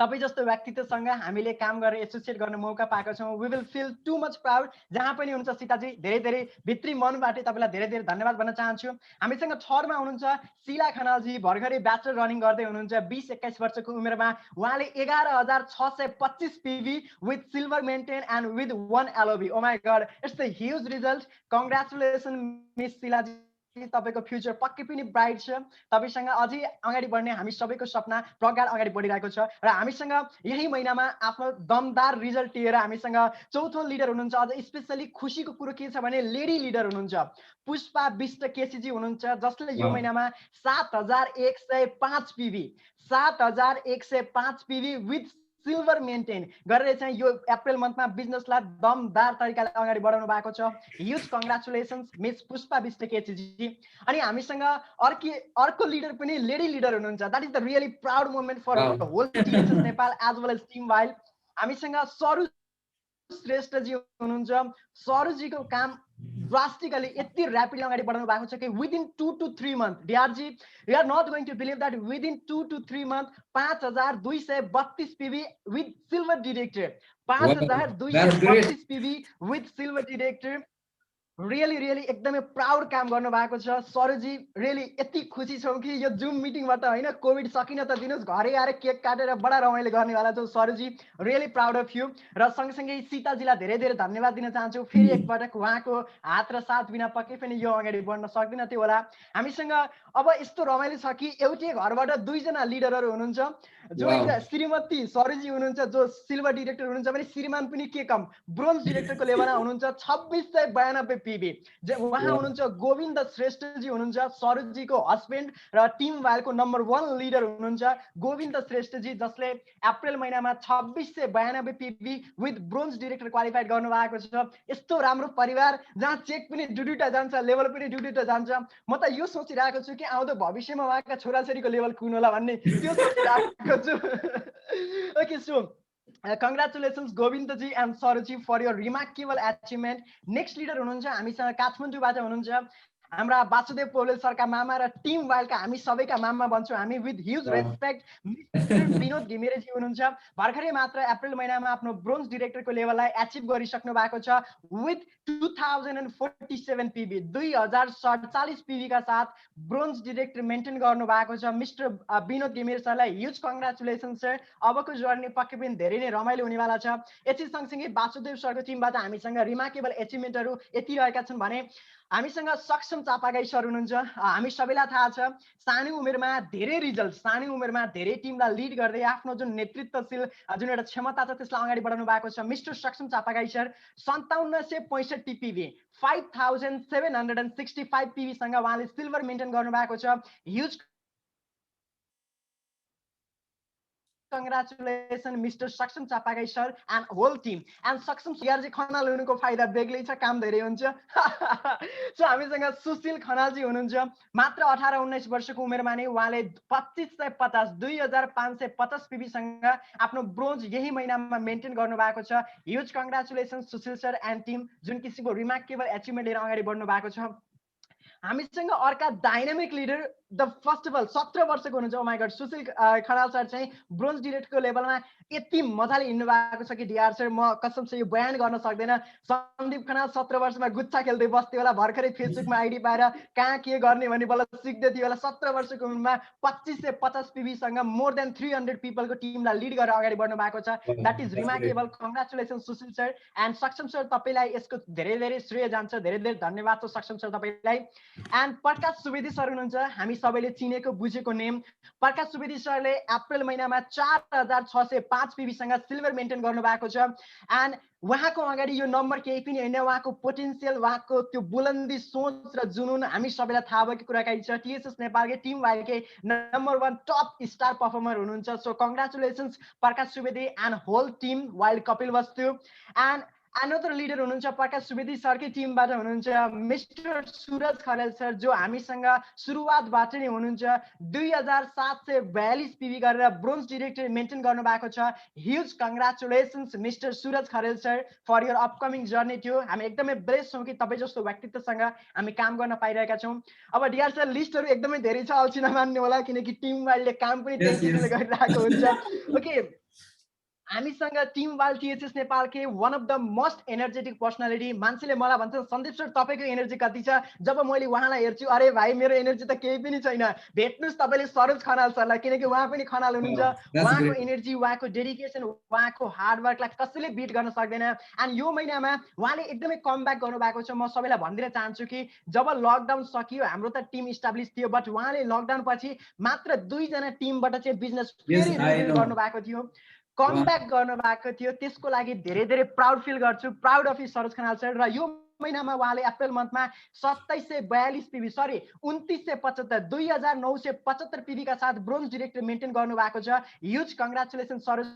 तपाईँ जस्तो व्यक्तित्वसँग हामीले काम गरेर एसोसिएट गर्न मौका पाएको छौँ। We will feel too much proud जहाँ पनि हुनुहुन्छ सीताजी। धेरै धेरै भित्री मनबाटै तपाईँलाई धेरै धेरै धन्यवाद भन्न चाहन्छु। हामीसँग थर्डमा हुनुहुन्छ शीला खनालजी, भर्खरै ब्याचलर रनिङ गर्दै हुनुहुन्छ 20-21 वर्षको उमेरमा। उहाँले 11,625 PB with silver maintain and with 1 LOB. Oh my god, it's the huge result. Congratulation miss शीलाजी, तपाईँको फ्युचर पक्कै पनि ब्राइट छ। तपाईँसँग अझै अगाडि बढ्ने हामी सबैको सपना प्रगाढ अगाडि बढिरहेको छ र हामीसँग यही महिनामा आफ्नो दमदार रिजल्ट लिएर हामीसँग चौथो लिडर हुनुहुन्छ। अझ स्पेसली खुसीको कुरो के छ भने लेडी लिडर हुनुहुन्छ पुष्पा बिष्ट केसीजी हुनुहुन्छ, जसले यो महिनामा 7,105 PV 7,105 PV with silver maintain गरेर चाहिँ यो अप्रिल मन्थमा बिजनेसलाई दमदार तरिकाले अगाडि बढाउनु भएको छ। Huge congratulations miss Pushpa Bisht केसीजी। अनि हामीसँग अर्को लिडर पनि लेडी लिडर हुनुहुन्छ। That is the really proud moment for whole TSS Nepal as well as team wide. हामीसँग सरू श्रेष्ठजी हुनुहुन्छ। सरूजीको काम ड्रास्टिकली यति ऱ्यापिडली अगाडि बढाउनु भएको छ कि within 2 to 3 months, DRG we are not going to believe that within 2 to 3 months 5,232 PB with silver director, 5,232 PB with silver director. Really really एकदमै प्राउड काम गर्नु भएको छ सरूजी। रियली यति खुसी छौँ कि यो जुम मिटिङबाट होइन कोभिड सकिन त दिनुहोस्, घरै आएर केक काटेर बडा रमाइलो गर्नेवाला छौँ सरूजी। Really proud of you. र सँगसँगै सीताजीलाई धेरै धेरै धन्यवाद दिन चाहन्छु। फेरि एकपटक उहाँको हात र साथ बिना पक्कै पनि यो अगाडि बढ्न सक्दैन थियो होला। हामीसँग अब यस्तो रमाइलो छ कि एउटै घरबाट 2 जना लिडरहरू हुनुहुन्छ। जो एउटा श्रीमती सरूजी हुनुहुन्छ जो सिल्भर डिरेक्टर हुनुहुन्छ भने श्रीमान पनि के कम ब्रोन्ज डिरेक्टरको लेभलमा हुनुहुन्छ 2692 पिबी। उहाँ हुनुहुन्छ गोविन्द श्रेष्ठजी हुनुहुन्छ, सरूजीको हस्बेन्ड र टिम वाइलको नम्बर 1 लिडर हुनुहुन्छ गोविन्द श्रेष्ठजी, जसले अप्रिल महिनामा 2692 PV with bronze director qualified गर्नु भएको छ। यस्तो राम्रो परिवार जहाँ चेक पनि डुडुटा जान्छ, लेभल पनि डुडुटा जान्छ। म त यो सोचिरहेको छु कि आउँदो भविष्यमा उहाँका छोराछोरीको लेभल कुन होला भन्ने त्यो सोचिरहेको छु। ओके, सो congratulations गोविन्दजी एन्ड सरूजी for your remarkable achievement. Next leader हुनुहुन्छ हामीसँग काठमाडौँबाट हुनुहुन्छ हाम्रा वासुदेव पौडेल सरका मामा र टिम वाइलका हामी सबैका मामा भन्छौँ हामी with huge respect mister Vinod घिमिरेजी हुनुहुन्छ। भर्खरै मात्र अप्रिल महिनामा आफ्नो ब्रोन्ज डिरेक्टरको लेभललाई एचिभ गरिसक्नु भएको छ विथ 2047 पिबी 2047 पिबीका साथ ब्रोन्ज डिरेक्टर मेन्टेन गर्नु भएको छ। मिस्टर विनोद घिमिरे सरलाई ह्युज कङ्ग्रेचुलेसन सर। अबको जर्नी पक्कै पनि धेरै नै रमाइलो हुनेवाला छ। यसै सँगसँगै वासुदेव सरको टिमबाट हामीसँग रिमार्केबल एचिभमेन्टहरू यति रहेका छन् भने हामीसँग सक्षम चापागाई सर हुनुहुन्छ। हामी सबैलाई थाहा छ सानो उमेरमा धेरै रिजल्ट, सानो उमेरमा धेरै टिमलाई लिड गर्दै आफ्नो जुन नेतृत्वशील जुन एउटा क्षमता छ त्यसलाई अगाडि बढाउनु भएको छ mister Saksham Chapagai sir. 5765 PV 5765 पिबीसँग उहाँले सिल्भर मेन्टेन गर्नुभएको छ। Huge congratulation mister Saksham Chapagai sir and whole team. And Saksham यार चाहिँ खनाल हुनुको फाइदा बेग्लै छ, काम धेरै हुन्छ। सो हामीसँग सुशील खनालजी हुनुहुन्छ। मात्र 18-19 वर्षको उमेरमा नै उहाँले 2550 पिबीसँग आफ्नो ब्रोन्ज यही महिनामा मेन्टेन गर्नुभएको छ। Huge congratulation Sushil sir and team, जुन किसिमको रिमार्केबल एचिभमेन्ट लिएर अगाडि बढ्नु भएको छ। हामीसँग अर्का dynamic leader the first of all 17 वर्षको हुनुहुन्छ। Oh my god, Sushil Khanal sir चाहिँ ब्रोन्ज डिरेक्टरको लेभलमा यति मजाले हिँड्नु भएको छ कि डिआर सर, म कसम से यो बयान गर्न सक्दैन। सन्दीप खनाल 17 वर्षमा गुच्छा खेल्दै बस्थ्यो होला, भर्खरै फेसबुकमा आइडी पाएर कहाँ के गर्ने भन्ने बल्ल सिक्दै थियो होला। 17 वर्षको उमेरमा 2550 पीबीसँग मोर देन 300 पिपलको टिमलाई लिड गरेर अगाडि बढ्नु भएको छ। That is remarkable. Congratulation Sushil sir and सक्षम सर, तपाईँलाई यसको धेरै धेरै श्रेय जान्छ। धेरै धेरै धन्यवाद छ सक्षम सर तपाईँलाई। एन्ड प्रकाश सुवेदी सर हुनुहुन्छ, हामी सबैले चिनेको बुझेको नेम। प्रकाश सुवेदी सरले अप्रिल महिनामा 4605 पीबीसँग सिल्भर मेन्टेन गर्नुभएको छ। एन्ड उहाँको अगाडि यो नम्बर केही पनि होइन, उहाँको पोटेन्सियल, उहाँको त्यो बुलन्दी सोच र जुनुन हामी सबैलाई थाहा भएको कुराकानी छ। टिएसएस नेपालकै टिम वाइकै नम्बर 1 टप स्टार पर्फर्मर हुनुहुन्छ। So congratulations Prakash Subedi and whole team wide Kapilvastu. And another leader हुनुहुन्छ प्रकाश सुवेदी सरकै टिमबाट हुनुहुन्छ मिस्टर सुरज खरेल सर, जो हामीसँग सुरुवातबाट नै हुनुहुन्छ। 2742 पीबी गरेर ब्रोन्ज डिरेक्टर मेन्टेन गर्नु भएको छ। Huge congratulations mister Suraj Kharel sir for your upcoming journey थियो। हामी एकदमै ब्लेस्ड छौँ कि तपाईँ जस्तो व्यक्तित्वसँग हामी काम गर्न पाइरहेका छौँ। अब डिआर सर लिस्टहरू एकदमै धेरै छ, अल्छी नमान्ने होला, किनकि टिम वाइल्डले काम पनि त्यही गरिरहेको हुन्छ। ओके, हामीसँग टिम वाइल्ड टिएचएस नेपालकै one of the most energetic personality. मान्छेले मलाई भन्छ सन्दीप सर तपाईँको एनर्जी कति छ? जब मैले उहाँलाई हेर्छु, अरे भाइ मेरो एनर्जी त केही पनि छैन। भेट्नुहोस् तपाईँले सरोज खनाल सरलाई, किनकि उहाँ पनि खनाल हुनुहुन्छ। उहाँको एनर्जी, उहाँको डेडिकेसन, उहाँको हार्डवर्कलाई कसैले बिट गर्न सक्दैन। एन्ड यो महिनामा उहाँले एकदमै कमब्याक गर्नुभएको छ। म सबैलाई भनिदिन चाहन्छु कि जब लकडाउन सकियो हाम्रो त टिम इस्टाब्लिस थियो, बट उहाँले लकडाउन पछि मात्र 2 जना टिमबाट चाहिँ बिजनेस फेरि रिबिल्ड गर्नुभएको थियो, कमब्याक गर्नुभएको थियो। त्यसको लागि धेरै धेरै प्राउड फिल गर्छु। Proud of you Saroj Khanal sir. र यो महिनामा उहाँले अप्रिल मन्थमा 2742 पीबी, सरी 2975, 2975 पीबी का साथ ब्रोन्ज डिरेक्टर मेन्टेन गर्नुभएको छ। Huge congratulation Saroj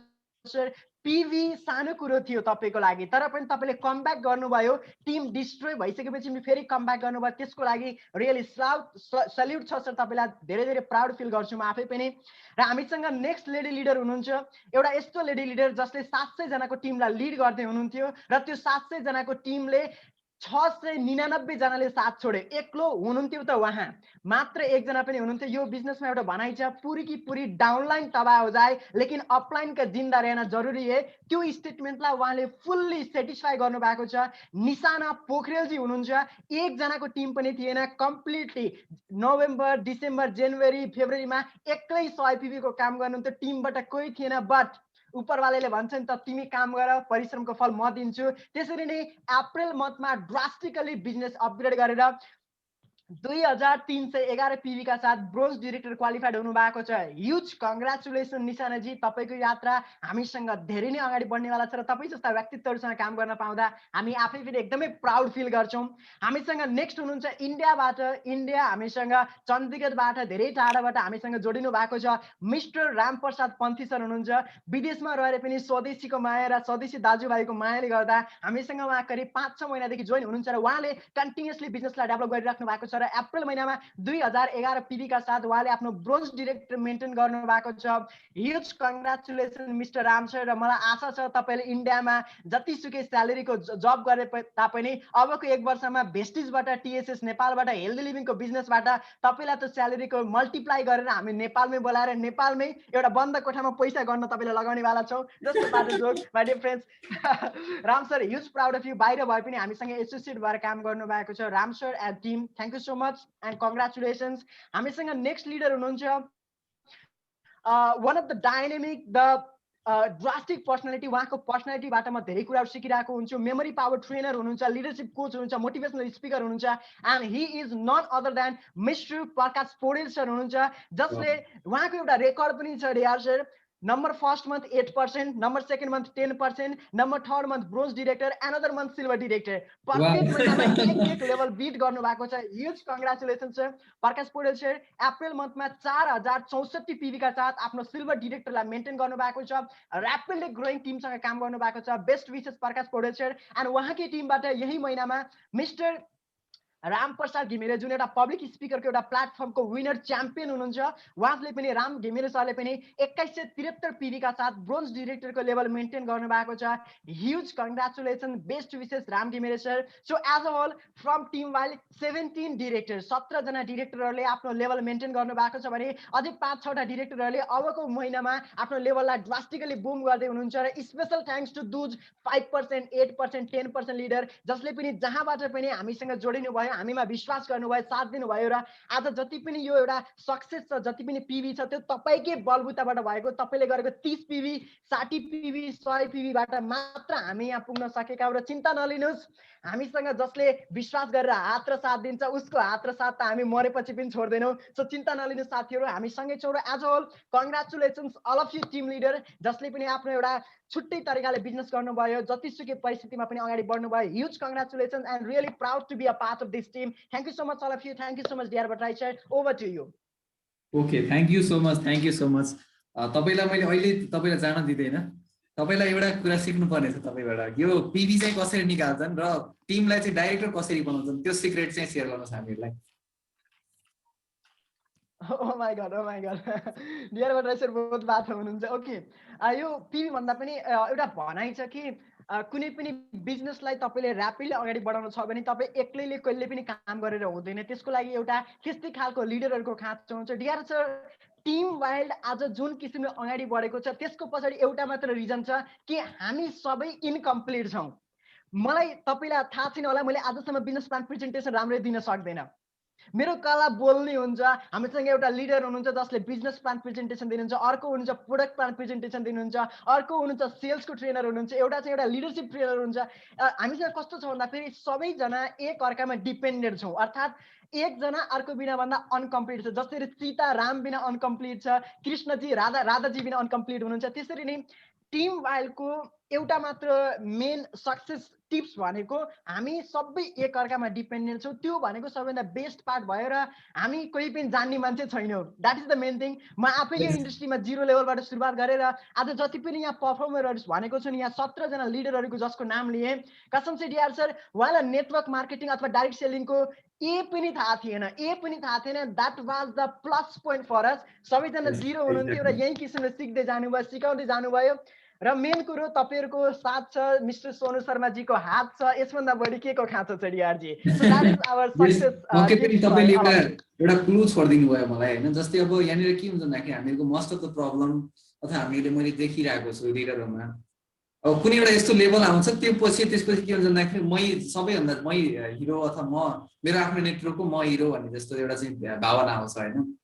sir. PV सानो कुरो थियो तपाईँको लागि, तर पनि तपाईँले कमब्याक गर्नुभयो। टिम डिस्ट्रोय भइसकेपछि फेरि कमब्याक गर्नुभयो, त्यसको लागि रियली सल्युट छ सर तपाईँलाई। धेरै धेरै प्राउड फिल गर्छु म आफै पनि। र हामीसँग नेक्स्ट लेडी लिडर हुनुहुन्छ, एउटा यस्तो लेडी लिडर जसले 700 जनाको टिमलाई लिड गर्दै हुनुहुन्थ्यो र त्यो 700 जनाको टिमले 699 जनाले साथ छोडे। एक्लो हुनुहुन्थ्यो त उहाँ, मात्र एकजना पनि हुनुहुन्थ्यो। यो बिजनेसमा एउटा भनाइ छ, पूरी की पूरी डाउनलाइन तबाह हो जाए लेकिन अपलाइन का जिन्दा रहना जरुरी है। त्यो स्टेटमेन्टलाई उहाँले फुल्ली सेटिस्फाई गर्नुभएको छ। निशाना पोखरेलजी हुनुहुन्छ, एकजनाको टिम पनि थिएन। कम्प्लिटली नोभेम्बर, डिसेम्बर, जनवरी, फेब्रुअरीमा एक्लै 100 पीबी को काम गर्नुहुन्थ्यो। टिमबाट कोही थिएन, बट उपरवालाले भन्छ नि त, तिमी काम गर, परिश्रमको फल म दिन्छु। त्यसरी नै अप्रिल मन्थमा ड्रास्टिकली बिजनेस अपग्रेड गरेर 2311 पीवी का साथ ब्रोन्ज डिरेक्टर क्वालिफाइड हुनु भएको छ। ह्युज कङ्ग्रेचुलेसन निशानाजी, तपाईँको यात्रा हामीसँग धेरै नै अगाडि बढ्नेवाला छ र तपाईँ जस्ता व्यक्तित्वहरूसँग काम गर्न पाउँदा हामी आफै पनि एकदमै प्राउड फिल गर्छौँ। हामीसँग नेक्स्ट हुनुहुन्छ इन्डियाबाट, इन्डिया हामीसँग चण्डीगढबाट धेरै टाढाबाट हामीसँग जोडिनु भएको छ मिस्टर रामप्रसाद पन्थी सर हुनुहुन्छ। विदेशमा रहेर पनि स्वदेशीको माया र स्वदेशी दाजुभाइको मायाले गर्दा हामीसँग उहाँ करिब 5-6 महिनादेखि जोइन हुनुहुन्छ र उहाँले कन्टिन्युअसली बिजनेसलाई डेभलप गरिराख्नु भएको छ। र अप्रिल महिनामा 2011 पीवी का साथ उहाँले आफ्नो ब्रोन्ज डिरेक्टर मेन्टेन गर्नु भएको छ। Huge congratulation mister Ram sir. र मलाई आशा छ तपाईँले इन्डियामा जतिसुकै स्यालेरीको जब गरे तापनि अबको 1 वर्षमा भेस्टिजबाट, टिएसएस नेपालबाट, हेल्दी लिभिङको बिजनेसबाट तपाईँलाई त स्यालेरीको मल्टिप्लाई गरेर हामी नेपालमै बोलाएर नेपालमै एउटा बन्द कोठामा पैसा गर्न तपाईँले लगाउनेवाला छौँ। जस्तो बाटो joke my dear friends. Ram sir huge proud of you. बाहिर भए पनि हामीसँग एसोसिएट भएर काम गर्नुभएको छ। Ram sir and team, thank you so much and congratulations. हामीसँग नेक्स्ट लिडर हुनुहुन्छ one of the dynamic, the drastic personality. उहाँको पर्सनालिटीबाट म धेरै कुराहरू सिकिरहेको हुन्छु। मेमोरी पावर ट्रेनर हुनुहुन्छ, लिडरसिप कोच हुनुहुन्छ, मोटिभेसनल स्पिकर हुनुहुन्छ। And he is none other than mister Prakash Poudel sir हुनुहुन्छ, जसले उहाँको एउटा रेकर्ड पनि छ dear sir. Number first month 8%, number second month 10%, number third month bronze director, another month silver director. प्रत्येक महिनामा एक लेभल बिट गर्नु भएको छ। Huge congratulation sir Prakash Poudel sir. April मन्थमा 4064 पीवी का साथ आफ्नो सिल्भर डिरेक्टरलाई मेन्टेन गर्नु भएको छ। ऱ्यापिडली ग्रोइङ टिमसँग काम गर्नु भएको छ। बेस्ट विशेष प्रकाश पौडेल सर। एन्ड उहाँकै टिमबाट यही महिनामा मिस्टर रामप्रसाद घिमिरे जुन एउटा पब्लिक स्पिकरको एउटा प्लेटफर्मको विनर च्याम्पियन हुनुहुन्छ, उहाँले पनि राम घिमिरे सरले पनि 2173 PV का साथ ब्रोन्ज डिरेक्टरको लेभल मेन्टेन गर्नु भएको छ। ह्युज कङ्ग्रेचुलेसन, बेस्ट विशेष Ram Ghimire sir. So as a whole from team wild 17 director, 17 जना डिरेक्टरहरूले आफ्नो लेभल मेन्टेन गर्नु भएको छ भने अझै 5-6 वटा डिरेक्टरहरूले अबको महिनामा आफ्नो लेभललाई ड्रास्टिकली बुम गर्दै हुनुहुन्छ। र special thanks to those 5%, 8%, 10% leader जसले पनि जहाँबाट पनि हामीसँग जोडिनु भयो, हामीमा विश्वास गर्नुभयो, साथ दिनुभयो र आज जति पनि यो एउटा सक्सेस छ, जति पनि पिभी छ त्यो तपाईँकै बलबुताबाट भएको। तपाईँले गरेको 30 पिभी, 60 पिभी, 100 पिभीबाट मात्र हामी यहाँ पुग्न सकेका र चिन्ता नलिनुहोस्, हामीसँग जसले विश्वास गरेर हात र साथ दिन्छ उसको हात र साथ त हामी मरेपछि पनि छोड्दैनौँ। सो चिन्ता नलिनुहोस् साथीहरू, हामी सँगै छौँ। र as a whole congratulations all of you team leader जसले पनि आफ्नो एउटा छुट्टै तरिकाले बिजनेस गर्नुभयो, जतिसुकै परिस्थितिमा पनि अगाडि बढ्नुभयो। Huge congratulations and really proud to be a part of this team. Thank you so much all of you, thank you so much dear Bhattarai sir, over to you. Okay, thank you so much, thank you so much. तपाईँलाई मैले अहिले तपाईँलाई जान दिँदैन, तपाईँलाई एउटा कुरा सिक्नुपर्ने छ तपाईँबाट, यो पिभी चाहिँ कसरी निकाल्छन् र टिमलाई चाहिँ डाइरेक्टर कसरी बनाउँछन्, त्यो सिक्रेट चाहिँ सेयर गर्नुहोस् हामीहरूलाई। Oh my god, dear Bhattarai sir बहुत बात हुनुहुन्छ। ओके, यो पिभी भन्दा पनि एउटा भनाइ छ कि कुनै पनि बिजनेसलाई तपाईँले ऱ्यापिडली अगाडि बढाउनु छ भने तपाईँ एक्लैले कहिले पनि काम गरेर हुँदैन, त्यसको लागि एउटा त्यस्तै खालको लिडरहरूको खाँचो हुन्छ। डियर सर, टिम वाइल्ड आज जुन किसिमले अगाडि बढेको छ त्यसको पछाडि एउटा मात्र रिजन छ कि हामी सबै इनकम्प्लिट छौँ। मलाई तपाईँलाई थाहा छैन होला, मैले आजसम्म बिजनेस प्लान प्रेजेन्टेसन राम्ररी दिन सक्दैन, मेरो कला बोल्ने हुन्छ। हामीसँग एउटा लिडर हुनुहुन्छ जसले बिजनेस प्लान प्रेजेन्टेसन दिनुहुन्छ, अर्को हुनुहुन्छ प्रोडक्ट प्लान प्रेजेन्टेसन दिनुहुन्छ, अर्को हुनुहुन्छ सेल्सको ट्रेनर हुनुहुन्छ, एउटा चाहिँ एउटा लिडरसिप ट्रेनर हुन्छ। हामीसँग कस्तो छ भन्दाखेरि सबैजना एक अर्कामा डिपेन्डेन्ट छौँ, अर्थात् एकजना अर्को बिना भन्दा अनकम्प्लिट छ। जसरी सीता राम बिना अनकम्प्लिट छ, कृष्णजी राधाजी बिना अनकम्प्लिट हुनुहुन्छ, त्यसरी नै टिम वाइल्डको एउटा मात्र मेन सक्सेस टिप्स भनेको हामी सबै एक अर्कामा डिपेन्डेन्ट छौँ। त्यो भनेको सबैभन्दा बेस्ट पार्ट भयो र हामी कोही पनि जान्ने मान्छे छैनौँ। That is the main thing. म आफै यो इन्डस्ट्रीमा 0 लेभलबाट सुरुवात गरेर आज जति पनि यहाँ पर्फर्मरहरू भनेको छु नि, यहाँ 17 जना लिडरहरूको जसको नाम लिए, कसम से डियर सर, उहाँलाई नेटवर्क मार्केटिङ अथवा डाइरेक्ट सेलिङको पनि थाहा थिएन, that was the plus point for us. सबैजना 0 हुनुहुन्थ्यो र यही किसिमले सिक्दै जानुभयो, सिकाउँदै जानुभयो। र मेन कुरो तपाईँहरूको साथ छ, मिस्टर सोनु शर्माजीको हात छ, यसभन्दा बढी के को खाँचो छ डिआरजी? तपाईँले एउटा क्लु छोडिदिनु भयो मलाई होइन। जस्तै अब यहाँनिर के हुन्छ भन्दाखेरि हामीहरूको मोस्ट अफ द प्रब्लम अथवा हामीले मैले देखिरहेको छु लिडरहरूमा, अब कुनै एउटा यस्तो लेभल आउँछ त्यसपछि के हुन्छ भन्दाखेरि सबैभन्दा हिरो अथवा मेरो आफ्नो नेटवर्कको हिरो भन्ने जस्तो एउटा चाहिँ भावना आउँछ होइन।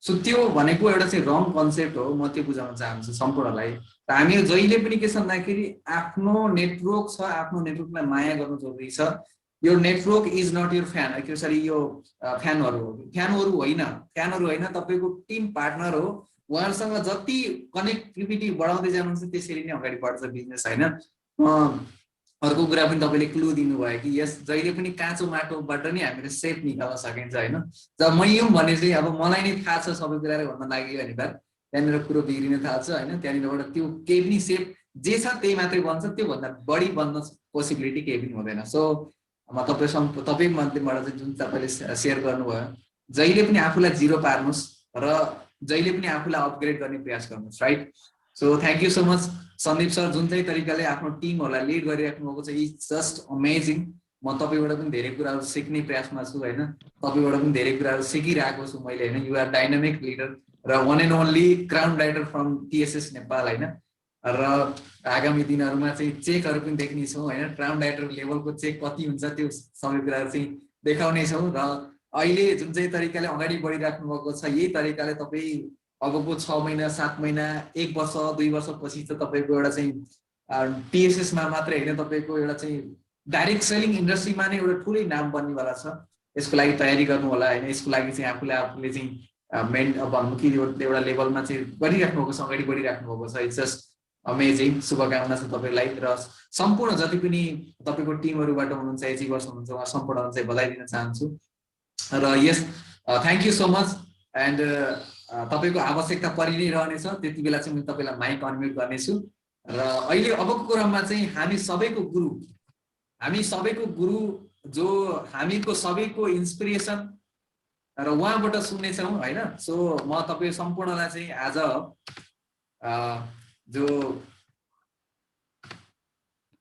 सो त्यो भनेको एउटा चाहिँ रङ कन्सेप्ट हो, म त्यो बुझाउन चाहन्छु सम्पूर्णलाई। र हामीहरू जहिले पनि के छ भन्दाखेरि आफ्नो नेटवर्क छ, आफ्नो नेटवर्कलाई माया गर्नु जरुरी छ। यो network is not your fan, sorry यो फ्यानहरू होइन, तपाईँको टिम पार्टनर हो। उहाँहरूसँग जति कनेक्टिभिटी बढाउँदै जानुहुन्छ त्यसरी नै अगाडि बढ्छ बिजनेस होइन। अर्को कुरा पनि तपाईँले क्लु दिनुभयो कि यस जहिले पनि काँचो माटोबाट नै हामीले सेप निकाल्न सकिन्छ होइन। जब म यो भने चाहिँ अब मलाई नै थाहा छ सबै कुरा भन्न लाग्यो भने त त्यहाँनिर कुरो बिग्रिन थाल्छ होइन। त्यहाँनिरबाट त्यो केही पनि सेप जे छ त्यही मात्रै बन्छ, त्योभन्दा बढी बन्न पोसिबिलिटी केही पनि हुँदैन। सो म तपाईँ माध्यमबाट चाहिँ जुन तपाईँले सेयर गर्नुभयो, जहिले पनि आफूलाई 0 पार्नुहोस् र जहिले पनि आफूलाई अपग्रेड गर्ने प्रयास गर्नुहोस्, right. So thank you so much Sandeep sir, जुन चाहिँ तरिकाले आफ्नो टिमहरूलाई लिड गरिराख्नु भएको छ, इज जस्ट अमेजिङ। म तपाईँबाट पनि धेरै कुराहरू सिक्ने प्रयासमा छु होइन, तपाईँबाट पनि धेरै कुराहरू सिकिरहेको छु मैले होइन। यु आर डाइनामिक लिडर र one and only crown writer from TSS Nepal होइन। र आगामी दिनहरूमा चाहिँ चेकहरू पनि देख्नेछौँ होइन, क्राउन राइटर लेभलको चेक कति हुन्छ त्यो सबै कुराहरू चाहिँ देखाउनेछौँ। र अहिले जुन चाहिँ तरिकाले अगाडि बढिराख्नु भएको छ, यही तरिकाले तपाईँ अबको 6 महिना 7 महिना 1 वर्ष 2 वर्षपछि त तपाईँको एउटा चाहिँ टिएसएसमा मात्रै होइन, तपाईँको एउटा चाहिँ डाइरेक्ट सेलिङ इन्डस्ट्रीमा नै एउटा ठुलै नाम बन्नेवाला छ। यसको लागि तयारी गर्नु होला होइन। यसको लागि चाहिँ आफूले चाहिँ भन्नु कि एउटा लेभलमा चाहिँ गरिराख्नु भएको छ, अगाडि बढिराख्नु भएको छ। It's just amazing. शुभकामना छ तपाईँलाई र सम्पूर्ण जति पनि तपाईँको टिमहरूबाट हुनुहुन्छ, एचिभर्स हुनुहुन्छ, उहाँ सम्पूर्णलाई चाहिँ बधाई दिन चाहन्छु। र yes thank you so much. And तपाईँको आवश्यकता परि नै रहनेछ, त्यति बेला चाहिँ म तपाईँलाई माइक अनम्युट गर्नेछु। र अहिले अबको क्रममा चाहिँ हामी सबैको गुरु जो हामीको सबैको इन्स्पिरेसन र उहाँबाट सुन्नेछौँ होइन। सो म तपाईँ सम्पूर्णलाई चाहिँ आज जो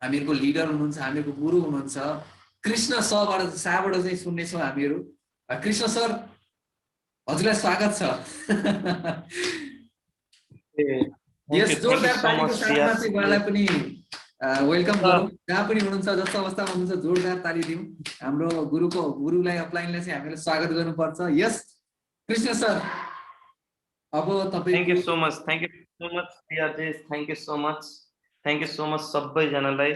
हामीहरूको लिडर हुनुहुन्छ, हामीहरूको गुरु हुनुहुन्छ कृष्ण सरबाट चाहिँ सुन्नेछौँ हामीहरू। कृष्ण सर, हजुरलाई स्वागत छ। यस, जोरदार तालीको साथमा चाहिँ उहाँलाई पनि वेलकम गरौँ। जहाँ पनि हुनुहुन्छ, जस्तो अवस्थामा हुनुहुन्छ, जोरदार ताली दिउँ। हाम्रो गुरुलाई अपलाइनलाई चाहिँ हामीले स्वागत गर्नुपर्छ। यस कृष्ण सर, अब तपाईँ thank you so much Priyajesh, thank you so much सबैजनालाई।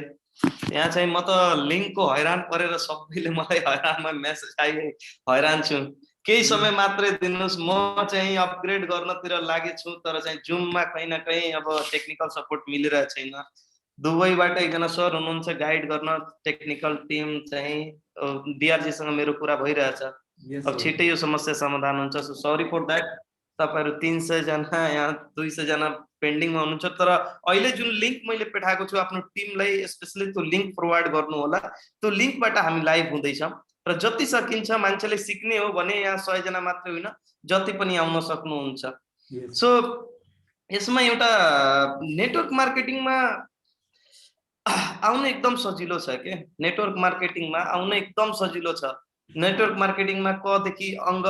यहाँ चाहिँ म त लिङ्कको हैरान परेर सबैले मलाई हैरानमा मेसेज आए, हैरान छु। केही समय मात्रै दिनुहोस्, म चाहिँ अपग्रेड गर्नतिर लागेछु, तर चाहिँ जुममा कहीँ न कहीँ अब टेक्निकल सपोर्ट मिलिरहेको छैन। दुबईबाट एकजना सर हुनुहुन्छ गाइड गर्न, टेक्निकल टिम चाहिँ डिआरजीसँग मेरो कुरा भइरहेछ। अब छिट्टै यो समस्या समाधान हुन्छ। So sorry for that. तपाईहरु 300 जना यहाँ 200 जना पेन्डिङमा हुनुहुन्छ, तर अहिले जुन लिंक मैले पठाएको छु आफ्नो टिमलाई स्पेशली त्यो लिंक फरवर्ड गर्नु होला। त्यो लिंकबाट हामी लाइभ हुँदैछ र जति सकिन्छ मान्छेले सिक्ने हो भने यहाँ 100 जना मात्र होइन, जति पनि आउन सक्नुहुन्छ। सो यसमा एउटा नेटवर्क मार्केटिङमा आउन एकदम सजिलो छ के। नेटवर्क मार्केटिङमा आउन एकदम सजिलो छ। नेटवर्क मार्केटिङमा क देखि अङ्ग,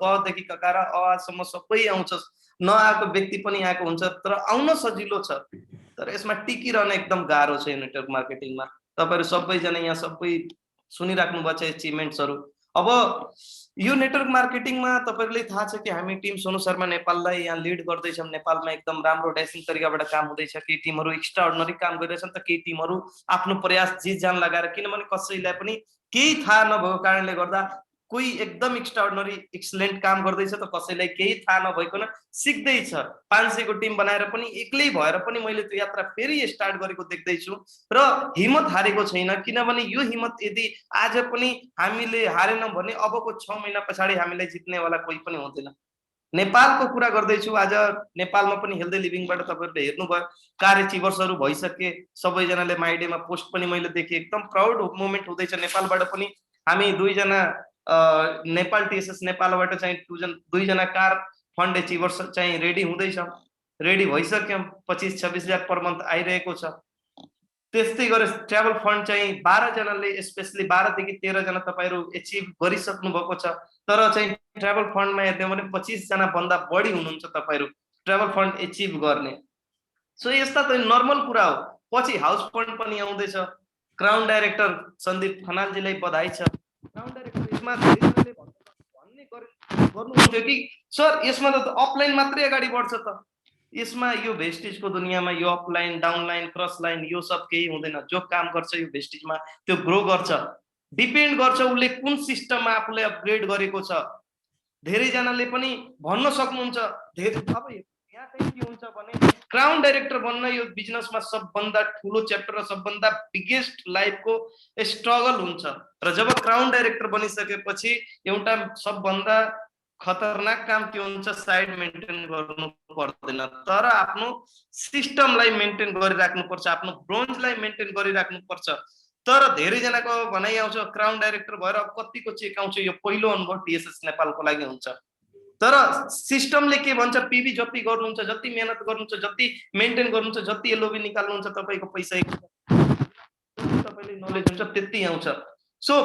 क देखि ककार, अ सम्म सबै आउँछ। नआएको व्यक्ति पनि आएको हुन्छ, तर आउन सजिलो छ। तर यसमा टिकिरहन एकदम गाह्रो छ नेटवर्क मार्केटिङमा। तपाईहरु सबैजना यहाँ सबै सुनिराख्नु भएको छ अचिभमेन्ट्सहरु। अब यो नेटवर्क मार्केटिङमा तपाईहरुले थाहा छ कि हामी टिम सोनु शर्मा नेपाललाई यहाँ लिड गर्दैछौं। नेपालमा एकदम राम्रो ड्यासिङ तरिकाबाट काम हुँदैछ। केही टिमहरु एक्स्ट्राअर्डिनरी काम गरिरहेछन् त केही टिमहरु आफ्नो प्रयास जी जान लगाएर, किनभने कसैलाई पनि केही थाहा नभएको कारणले गर्दा कोही एकदम एक्स्ट्राअर्डिनरी एक्सलेन्ट काम गर्दैछ त कसैलाई केही थाहा नभइकन सिक्दैछ। 500 को टिम बनाएर पनि एक्लै भएर पनि मैले त्यो यात्रा फेरि स्टार्ट गरेको देख्दैछु र हिम्मत हारेको छैन। किनभने यो हिम्मत यदि आज पनि हामीले हारेनौं भने अबको 6 महिना पछाडि हामीलाई जित्नेवाला कोही पनि हुँदैन। नेपालको कुरा गर्दैछु। आज नेपालमा पनि हेल्दी लिभिङबाट तपाईहरुले हेर्नुभयो कार्य चिवर्सहरु भइसके। सबैजनाले माइडेमा पोस्ट पनि मैले देखे। एकदम प्राउड मोमेन्ट हुँदैछ। नेपालबाट पनि हामी 2 जना नेपाल टीएसएस नेपालबाट चाहिँ 2 जना कार फन्ड एचिभर्स चाहिँ रेडी हुँदैछ, रेडी भइसक्यौं। 25-26 हजार पर मन्थ आइरहेको छ। त्यस्तै गरे ट्राभल फन्ड चाहिँ 12 जनाले, स्पेशली 12 देखि 13 जना तपाईहरु एचिभ गरिसक्नु भएको छ। तर चाहिँ ट्राभल फन्डमा हेर्ने भने 25 जना भन्दा बढी हुनुहुन्छ तपाईहरु ट्राभल फन्ड एचिभ गर्ने। सो यस्ता त नर्मल कुरा हो। पछि हाउस फन्ड पनि आउँदैछ। क्राउन डाइरेक्टर सन्दीप खनालजीलाई बधाई छ। क्राउन डाइरेक्टर यसमा धेरैजनाले भन्ने गर्नुहुन्थ्यो कि सर यसमा त अफलाइन मात्रै अगाडि बढ्छ त, यसमा यो भेस्टिजको दुनियाँमा यो अपलाइन, डाउनलाइन, क्रस लाइन यो सब केही हुँदैन। जो काम गर्छ यो भेस्टिजमा त्यो ग्रो गर्छ। डिपेन्ड गर्छ उसले कुन सिस्टममा आफूले अपग्रेड गरेको छ। धेरै जनाले पनि भन्न सक्नुहुन्छ। अब यहाँ चाहिँ के हुन्छ भने क्राउन डाइरेक्टर बन्न यो बिजनेसमा सबभन्दा ठुलो च्याप्टर र सबभन्दा बिगेस्ट लाइफको स्ट्रगल हुन्छ। र जब क्राउन डाइरेक्टर बनिसकेपछि एउटा सबभन्दा खतरनाक काम के हुन्छ, साइड मेन्टेन गर्नु पर्दैन, तर आफ्नो सिस्टमलाई मेन्टेन गरिराख्नु पर्छ, आफ्नो ब्रोन्जलाई मेन्टेन गरिराख्नु पर्छ। तर धेरै जनाको भनाइ आउँछ क्राउन डाइरेक्टर भएर अब कतिको चेक आउँछ, यो पहिलो अनुभव टीएसएस नेपालको लागि हुन्छ। तर सिस्टमले के भन्छ, पीबी जति गर्नुहुन्छ, जति मेहनत गर्नुहुन्छ, जति मेन्टेन गर्नुहुन्छ, जति एलओबी निकाल्नुहुन्छ, तपाईको पैसा तपाईले नलेज हुन्छ त्यति आउँछ। सो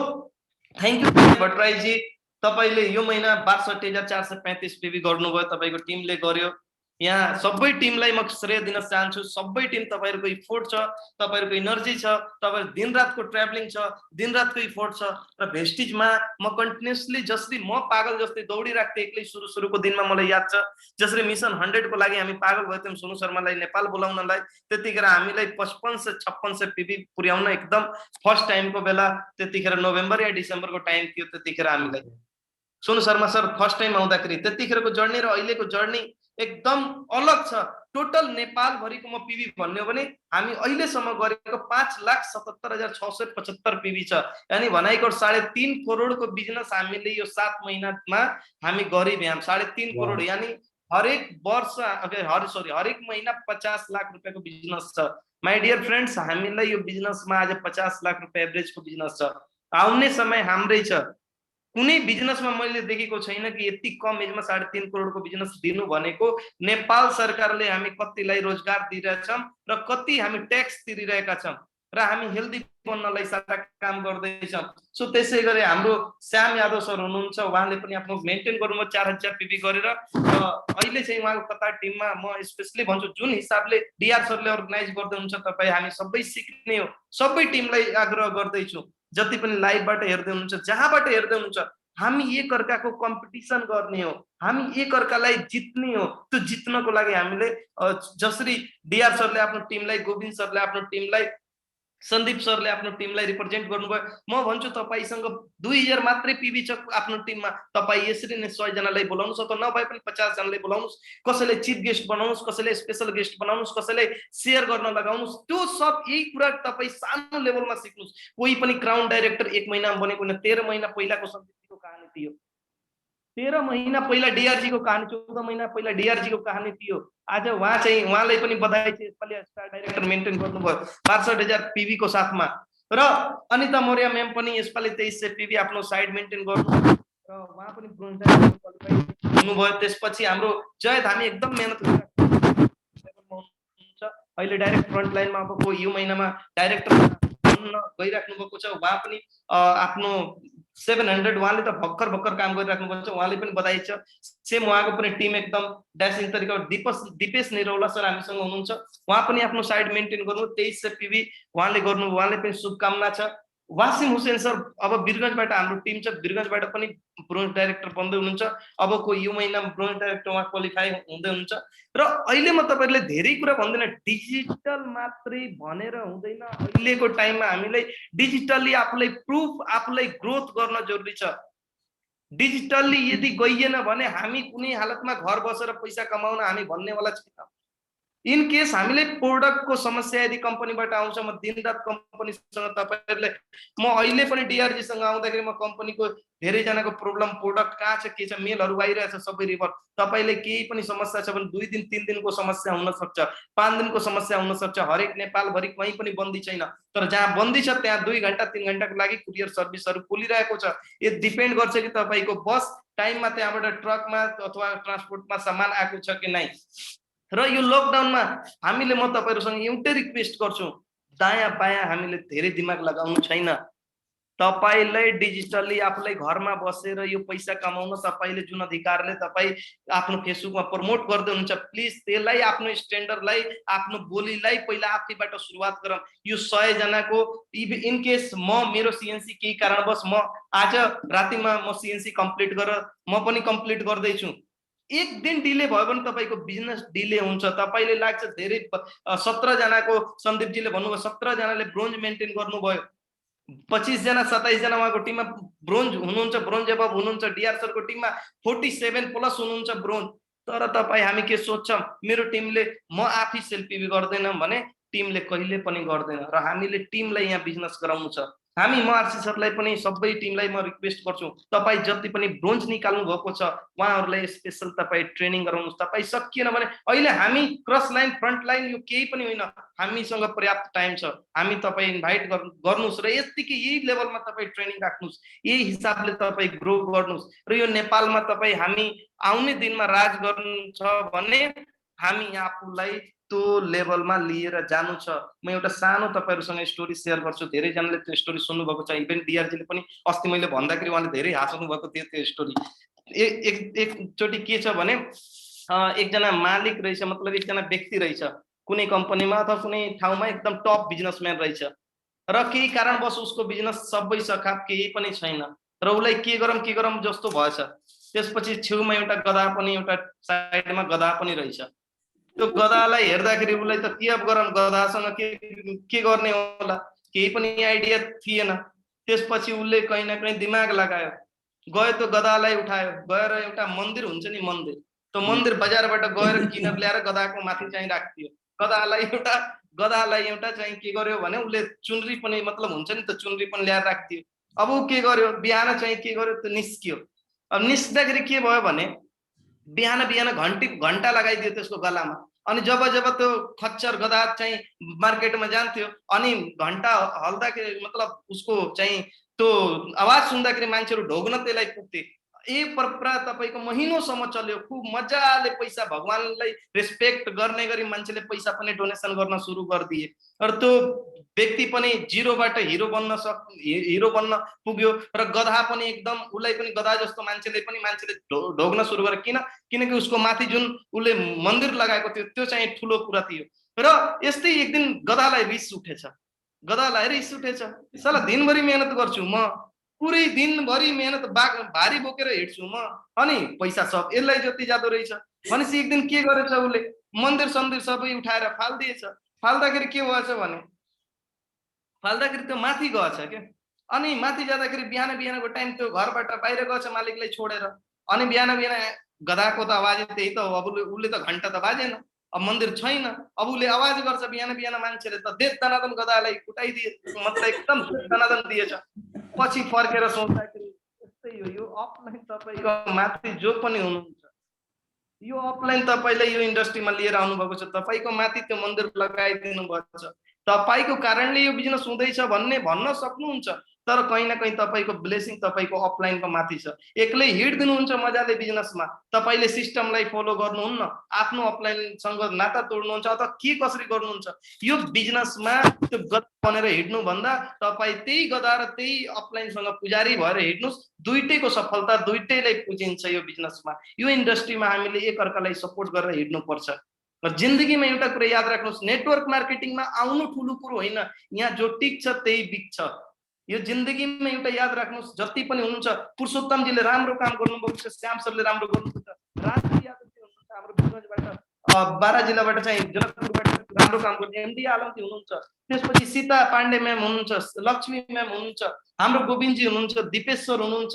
थ्यांक यू भट्टराईजी, तपाईले यो महिना 62,435 पीबी गर्नुभयो, तपाईको टिमले गर्यो। यहाँ सबै टिमलाई म श्रेय दिन चाहन्छु। सबै टिम तपाईहरुको इफोर्ट छ, तपाईहरुको एनर्जी छ, तपाईहरु दिनरातको ट्राभलिङ छ, दिनरातको इफोर्ट छ। र भेस्टिजमा म कन्टिन्युअसली जसरी म पागल जस्तै दौडिराख्थे एक्लै सुरुको दिनमा मलाई याद छ। जसरी मिसन 100 को लागि हामी पागल भयौं सोनु शर्मालाई नेपाल बोलाउनलाई। त्यतिखेर हामीलाई 5500-5600 पीबी पुर्याउन एकदम फर्स्ट टाइमको बेला, त्यतिखेर नोभेम्बर या डिसेम्बरको टाइम थियो। त्यतिखेर हामीलाई Sonu Sharma sir first time आउँदाखेरि त्यतिखेरको जर्नी र अहिलेको जर्नी एकदम अलग छ। टोटल नेपाल भरिको म पीबी भन्ने हो भने हामी अहिलेसम्म गरेको 5,77,675 पीबी छ। यानी भनाइको 3.5 करोडको बिजनेस हामीले यो 7 महिनामा हामी गरिभ्यौं। 3.5 करोड यानी हरेक वर्ष हरेक महिना 50 लाख रुपैयाँको बिजनेस छ। माय डियर फ्रेन्ड्स, हामीलाई यो बिजनेसमा आज 50 लाख रुपैयाँ एभरेजको बिजनेस छ। आउने समय हाम्रै छ। कुनै बिजनेसमा मैले देखेको छैन कि यति कम एजमा 3.5 करोडको बिजनेस दिनु भनेको नेपाल सरकारले हामी कतिलाई रोजगार दिइरहेछौँ र कति हामी ट्याक्स तिरिरहेका छौँ र हामी हेल्दी बन्नलाई सारा काम गर्दैछौँ। सो त्यसै गरी हाम्रो श्याम यादव सर हुनुहुन्छ, उहाँले पनि आफ्नो मेन्टेन गर्नुभयो 4000 पीबी गरेर। र अहिले चाहिँ उहाँको कतार टिममा म स्पेशली भन्छु जुन हिसाबले डीआर सरले अर्गनाइज गर्दै हुन्छ तपाईँ हामी सबै सिक्ने हो। सबै टिमलाई आग्रह गर्दैछु जति पनि लाइभबाट हेर्दै हुनुहुन्छ जहाँबाट हेर्दै हुनुहुन्छ हामी एक अर्काको कम्पिटिसन गर्ने हो, हामी एक अर्कालाई जित्ने हो। त्यो जित्नको लागि हामीले जसरी डीआर सरले आफ्नो टिमलाई, गोविन्द सरले आफ्नो टिमलाई, सन्दीप सरले आफ्नो टिमलाई रिप्रेजेन्ट गर्नुभयो। म भन्छु तपाईसँग 2000 मात्रै पीबी छ आफ्नो टिममा, तपाईँ यसरी नै 100 जनालाई बोलाउनुस् अथवा नभए पनि 50 जनालाई बोलाउनुस्, कसैलाई चिफ गेस्ट बनाउनुस्, कसैलाई स्पेशल गेस्ट बनाउनुस्, कसैलाई शेयर गर्न लगाउनुस्। त्यो सब यही कुरा तपाईँ सानो लेभलमा सिक्नुस्। कोही पनि क्राउन डाइरेक्टर 1 महिनामा बनेको होइन। 13 महिना पहिलाको सन्दीपजीको कहानी थियो, 13 महिना पहिला डीआरजी को कहानी, 14 महिना पहिला डीआरजी को कहानी थियो। आज उहाँलाई पनि बधाई छ, यसपालि स्टार डाइरेक्टर मेन्टेन गर्नुभयो 62,000 पीबी को साथमा। र अनिता मौर्य म्याम पनि यसपालि 2300 पीबी आफ्नो साइड मेन्टेन गर्नुभयो र उहाँ पनि ब्रोन्ज डाइरेक्टर क्वालिफाई हुनुभयो। त्यसपछि हाम्रो जय धामी एकदम मेहनत गरिरहेको छ, अहिले डाइरेक्ट फ्रन्ट लाइनमा अब यो महिनामा डाइरेक्टर बन्न गइराख्नु भएको छ। उहाँ पनि आफ्नो 700 उहाँले त भर्खर काम गरिराख्नु भएको छ, उहाँले पनि बधाई छ। सेम उहाँको पनि टिम एकदम ड्यासिङ तरिका। दिपेश निरौला सर हामीसँग हुनुहुन्छ, उहाँ पनि आफ्नो साइड मेन्टेन गर्नु 2300 पीबी उहाँले गर्नु, उहाँले पनि शुभकामना छ। वासिम हुसैन सर अब वीरगञ्जबाट हाम्रो टिम छ, वीरगञ्जबाट पनि ब्रोन्ज डाइरेक्टर बन्दै हुनुहुन्छ। अबको यो महिनामा ब्रोन्ज डाइरेक्टर उहाँ क्वालिफाई हुँदै हुनुहुन्छ। र अहिले म तपाईहरुले धेरै कुरा भन्दैन, डिजिटल मात्रै भनेर हुँदैन। अहिलेको टाइममा हामीले डिजिटली आफूलाई प्रुफ, आफूलाई ग्रोथ गर्न जरुरी छ। डिजिटली यदि गइएन भने हामी कुनै हालतमा घर बसेर पैसा कमाउन हामी भन्नेवाला छैन। इन केस हामीले प्रोडक्टको समस्या यदि कम्पनीबाट आउँछ, म दिनरात कम्पनीसँग तपाईहरुले, म अहिले पनि डीआरजी सँग आउँदाखेरि म कम्पनीको धेरै जनाको प्रब्लम, प्रोडक्ट कहाँ छ के छ, मेलहरु आइरहेछ सबै रिभर। तपाईले केही पनि समस्या छ भने 2 दिन 3 दिनको समस्या हुन सक्छ, 5 दिनको समस्या हुन सक्छ। हरेक नेपालभरि कहीँ पनि बन्दी छैन, तर जहाँ बन्दी छ त्यहाँ 2 घण्टा 3 घण्टाको लागि कुरियर सर्भिसहरु खोलिरहेको छ। यो डिपेन्ड गर्छ कि तपाईको बस टाइममा त्यहाँबाट ट्रकमा अथवा ट्रान्सपोर्टमा सामान आएको छ कि नै। र यो लकडाउनमा हामीले, म तपाईहरुसँग एउटै रिक्वेस्ट गर्छु, दायाँ बायाँ हामीले धेरै दिमाग लगाउनु छैन। तपाईलाई डिजिटली आफूलाई घरमा बसेर यो पैसा कमाउन तपाईले जुन अधिकारले तपाई आफ्नो फेसबुकमा प्रमोट गर्दै हुनुहुन्छ, प्लिज त्यसलाई, आफ्नो स्ट्यान्डर्डलाई, आफ्नो बोलीलाई पहिला आफैबाट सुरुवात गरौँ। यो 100 जनाको इन केस मेरो सीएनसी केही कारणवश म आज रातिमा म सीएनसी कम्प्लिट गरेर म पनि कम्प्लिट गर्दै छु। एक दिन डिले भयो भने तपाईको बिजनेस डिले हुन्छ। तपाईले लाग्छ धेरै 17 जनाको सन्दीपजीले भन्नुभयो 17 जनाले ब्रोन्ज मेन्टेन गर्नुभयो, 25 जना 27 जना उहाँको टिममा ब्रोन्ज हुनुहुन्छ, ब्रोन्ज एबभ हुनुहुन्छ। डीआर सरको टिममा 47 प्लस हुनुहुन्छ ब्रोन्ज। तर तपाई हामी के सोच्छौं, मेरो टिमले म आफै सेल्फी गर्दैन भने टिमले कहिले पनि गर्दैन। र हामीले टिमलाई यहाँ बिजनेस गराउनु छ। हामी म आरसी सरलाई पनि सबै टिमलाई म रिक्वेस्ट गर्छु, तपाई जति पनि ब्रोन्ज निकाल्नु भएको छ उहाँहरुलाई स्पेशल तपाई ट्रेनिङ गराउनुस्। तपाई सकिएन भने अहिले हामी क्रस लाइन, फ्रन्ट लाइन यो केही पनि होइन, हामीसँग पर्याप्त टाइम छ। हामी तपाई इन्भाइट गर्नुस् र यतिकै यही लेभलमा तपाई ट्रेनिङ राख्नुस्, यही हिसाबले तपाई ग्रो गर्नुस्। र यो नेपालमा तपाई हामी आउने दिनमा राज गर्नु छ भने हामी आफूलाई त्यो लेभलमा लिएर जानु छ। म एउटा सानो तपाईहरुसँग स्टोरी शेयर गर्छु, धेरै जनाले त्यो स्टोरी सुन्नु भएको छ। इभन डीआरजीले पनि अस्ति मैले भन्दाखेरि उहाँले धेरै हाँस्नु भएको थियो त्यो स्टोरी। एकचोटी के छ भने एकजना मालिक रहेछ, मतलब एकजना व्यक्ति रहेछ कुनै कम्पनीमा अथवा कुनै ठाउँमा, एकदम टप बिजनेसम्यान रहेछ। र केही कारणवश उसको बिजनेस सबै सखाप, केही पनि छैन। र उसलाई के गरौँ जस्तो भएछ। त्यसपछि छेउमा एउटा गधा पनि, एउटा साइडमा गधा पनि रहेछ। त्यो गधालाई हेर्दाखेरि उसलाई त के गरौँ, गधासँग के गर्ने होला, केही पनि आइडिया थिएन। त्यसपछि उसले कहीं न कहीं दिमाग लगायो, गयो त्यो गधालाई उठायो, गएर एउटा मन्दिर हुन्छ नि, मन्दिर, त्यो मन्दिर बजारबाट गएर किनेर ल्याएर गधाको माथि चाहिँ राखिदियो। गधालाई एउटा चाहिँ के गर्यो भने उसले चुनरी पनि, मतलब हुन्छ नि त, चुनरी पनि ल्याएर राखिदियो। अब ऊ के गर्यो, बिहान चाहिँ के गर्यो, त्यो निस्कियो। अब निस्किँदाखेरि के भयो भने बिहान घन्टा लगाइदियो त्यसको गलामा। अनि जब त्यो खच्चर गधा चाहिँ मार्केटमा जान्थ्यो अनि घन्टा हल्दाखेरि, मतलब उसको चाहिँ त्यो आवाज सुन्दाखेरि मान्छेहरू ढोग्न त्यसलाई पुग्थे। ए परम्परा तपाईको महिनौसम्म चल्यो, खूब मजाले पैसा भगवानलाई रेस्पेक्ट गर्ने गरी मान्छेले पैसा पनि डोनेसन गर्न सुरु गरिदिए। र त्यो व्यक्ति पनि जिरोबाट हिरो बन्न पुग्यो र गधा पनि एकदम उसलाई पनि गधा जस्तो मान्छेले ढोग्न सुरु गरे। किनकि उसको माथि जुन उसले मन्दिर लगाएको थियो त्यो चाहिँ ठुलो कुरा थियो। र यस्तै एक दिन गधालाई रिस उठेछ। साला दिनभरि मेहनत गर्छु म, पुरै दिनभरि मेहनत भारी बोकेर हिँड्छु म, अनि पैसा सब यसलाई जति जाँदो रहेछ भनेपछि एक दिन के गरेछ उसले मन्दिर सन्दिर सबै उठाएर फाल्दिएछ। फाल्दाखेरि के भएछ भने त्यो माथि गएछ के। अनि माथि जाँदाखेरि बिहानको टाइम त्यो घरबाट बाहिर गएछ मालिकलाई छोडेर। अनि बिहान गधाको त आवाज त्यही त हो, अब उसले त घन्टा त बाजेन, अब मन्दिर छैन, अब उसले आवाज गर्छ बिहान मान्छेले त देत दनादन गधालाई कुटाइदिए, मतलब एकदम दनादन दिएछ। पछि फर्केर सोच्दाखेरि यस्तै हो, यो अफलाइन तपाईको माथि जो पनि हुनुहुन्छ, यो अफलाइन तपाईलाई यो इन्डस्ट्रीमा लिएर आउनुभएको छ, तपाईको माथि त्यो मन्दिर लगाइदिनु भएको छ, तपाईको कारणले यो बिजनेस हुँदैछ भन्न सक्नुहुन्छ। तर कहीं न कहीं तपाईको ब्लेसिङ तपाईको अफलाइनको माथि छ। एक्लै हिँड्दिनुहुन्छ मजाले बिजनेसमा, तपाईले सिस्टमलाई फलो गर्नुहुन्न, आफ्नो अफलाइनसँग नाता तोड्नुहुन्छ अथवा के कसरी गर्नुहुन्छ। यो बिजनेसमा त्यो गधा बनेर हिँड्नु भन्दा तपाई त्यही गधा र त्यही अफलाइनसँग पुजारी भएर हिँड्नुस्, दुईटैको सफलता दुईटैलाई पुजिन्छ यो बिजनेसमा। यो इन्डस्ट्रीमा हामीले एकअर्कालाई सपोर्ट गरेर हिँड्नु पर्छ। र जिन्दगीमा एउटा कुरा याद राख्नुस्, नेटवर्क मार्केटिङमा आउनु ठुलो कुरो होइन, यहाँ जो टिक्छ त्यही बिक्छ। यो जिन्दगीमा एउटा याद राख्नुस्, जति पनि हुनुहुन्छ, पुरुषोत्तमजीले राम्रो काम गर्नुभएको छ, श्याम सरले राम्रो गर्नुहुन्छ, राजु यादवजी हुनुहुन्छ हाम्रो बिरगन्जबाट, बारा जिल्लाबाट चाहिँ जनकपुरबाट राम्रो काम गर्ने एमडी आलमजी हुनुहुन्छ, त्यसपछि सीता पाण्डे म्याम हुनुहुन्छ, लक्ष्मी म्याम हुनुहुन्छ, हाम्रो गोविन्दजी हुनुहुन्छ, दिपेश सर हुनुहुन्छ,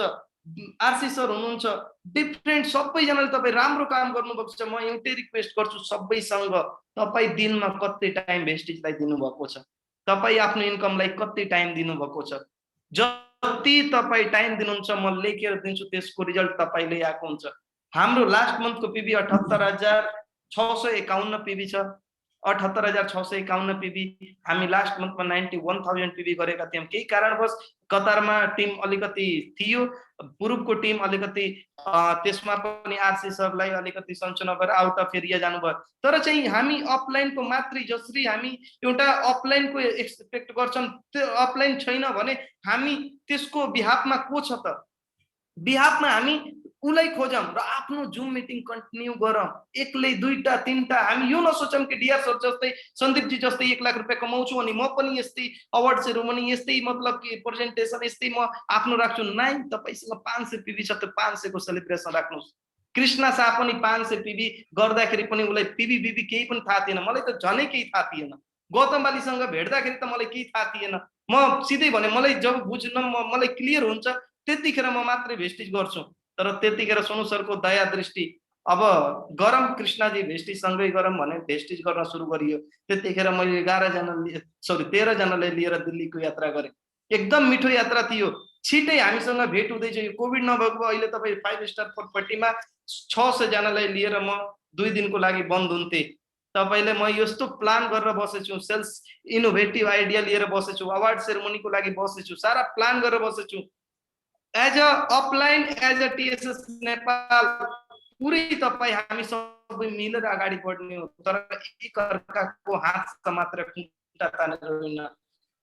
आरसी सर हुनुहुन्छ, डिफरेन्ट सबैजनाले तपाईँ राम्रो काम गर्नुभएको छ। म एउटै रिक्वेस्ट गर्छु सबैसँग, तपाईँ दिनमा कति टाइम भेस्टिजलाई दिनुभएको छ, तपाईँ आफ्नो इन्कमलाई कति टाइम दिनुभएको छ। जति तपाईँ टाइम दिनुहुन्छ म लेखेर दिन्छु, त्यसको रिजल्ट तपाईँले आएको हुन्छ। हाम्रो लास्ट मन्थको पिबी 78,651 पिबी छ, 78,651 पिबी। हामी लास्ट मन्थमा 91,000 पिबी गरेका थियौँ। केही कारणवश कतारमा टिम अलिकति थियो, पूर्वको टिम अलिकति त्यसमा पनि आरसी सरलाई अलिकति सन्चो नभएर आउट अफ एरिया जानुभयो। तर चाहिँ हामी अफलाइनको मात्रै, जसरी हामी एउटा अफलाइनको एक्सपेक्ट गर्छौँ त्यो अफलाइन छैन भने हामी त्यसको बिहाफमा को छ त, बिहाफमा हामी उसलाई खोजौँ र आफ्नो जुम मिटिङ कन्टिन्यू गरौँ। एक्लै दुईटा तीनटा हामी यो नसोचौँ कि डिआर सर जस्तै सन्दीपजी जस्तै 1 लाख रुपियाँ कमाउँछु अनि म पनि यस्तै अवार्ड सेरोमनी यस्तै मतलब कि प्रेजेन्टेसन यस्तै म आफ्नो राख्छु। नाइ, तपाईसँग 500 पिबी छ, त्यो 500 को सेलिब्रेसन राख्नुहोस्। कृष्णा शाह पनि 500 पिबी गर्दाखेरि पनि उसलाई पिबी बिबी केही पनि थाहा थिएन, मलाई त झनै केही थाहा थिएन। गौतम बालीसँग भेट्दाखेरि त मलाई केही थाहा थिएन। म सिधै भने मलाई जब बुझ्न मलाई क्लियर हुन्छ त्यतिखेर म मात्रै भेस्टिज गर्छु। तर त्यतिखेर सोनु सरको दया दृष्टि, अब गरम कृष्णजी भेस्टिजसँगै गरम भने भेस्टिज गर्न सुरु गरियो। त्यतिखेर मैले 13 जनाले लिएर दिल्लीको यात्रा गरेँ। एकदम मिठो यात्रा थियो। छिटै हामीसँग भेट हुँदैछ। यो कोभिड नभएको अहिले तपाईँ 5 स्टार प्रपर्टीमा 600 जनालाई लिएर म 2 दिनको लागि बन्द हुन्थे। तपाईले म यस्तो प्लान गरेर बसेछु, सेल्स इनोभेटिभ आइडिया लिएर बसेछु, अवार्ड सेरेमनीको लागि बसेछु, सारा प्लान गरेर बसेछु। As a offline as a TSS Nepal पुरै तपाईँ हामी सबै मिलेर अगाडि बढ्ने हो। तर एकअर्काको हात मात्र खुट्टा तानेर होइन,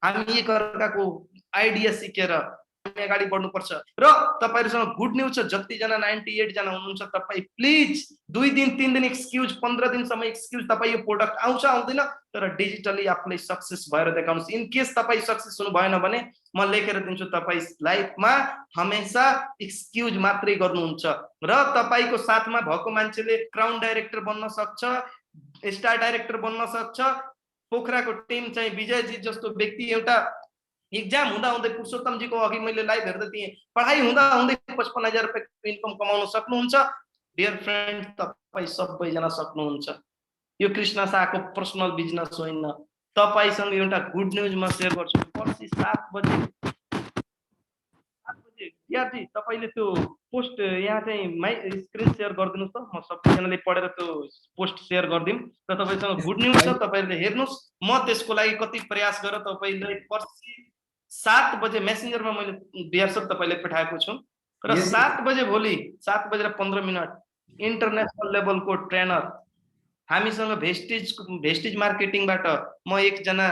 हामी एकअर्काको आइडिया सिकेर हामी अगाडि बढ्नुपर्छ। र तपाईहरुसँग गुड न्यूज छ, जतिजना 98 जना हुनुहुन्छ तपाई प्लिज 2 दिन 3 दिन एक्सक्युज, 15 दिनसम्म एक्सक्युज, तपाई यो प्रोडक्ट आउँछ आउँदैन तर डिजिटली आफूलाई सक्सेस भएर देखाउनुस्। इन केस तपाई सक्सेस हुनु भएन भने म लेखेर दिन्छु तपाई लाइफमा हमेशा एक्सक्युज मात्रै गर्नुहुन्छ। र तपाईको साथमा भएको मान्छेले क्राउन डाइरेक्टर बन्न सक्छ, स्टार डाइरेक्टर बन्न सक्छ। पोखराको टिम चाहिँ विजयजी जस्तो व्यक्ति एउटा एक्जाम हुँदा हुँदै पुरुषोत्तमजीको अघि मैले लाइभ हेर्दै थिएँ, पढाइ हुँदा हुँदै 55,000 रुपैयाँको इन्कम कमाउन सक्नुहुन्छ। डियर फ्रेन्ड, तपाई सबैजना सक्नुहुन्छ। यो कृष्ण शाहको पर्सनल बिजनेस होइन। तपाईसँग एउटा गुड न्यूज म शेयर गर्छु। पर्सि 7 बजे याजी तपाईले त्यो पोस्ट यहाँ चाहिँ माइ स्क्रिन शेयर गरिदिनुस् त, म सबैजनाले पढेर त्यो पोस्ट शेयर गरिदिम। र तपाईसँग गुड न्यूज छ, तपाईले हेर्नुस्। म त्यसको लागि कति प्रयास गरेर तपाईलाई पर्सि 7 बजे मेसेन्जरमा मैले डियर सर तपाईले पठाएको छु र Yes, 7 बजे भोलि 7:15 इन्टरनेसनल लेभलको ट्रेनर हामीसँग भेस्टिज मार्केटिङबाट म एकजना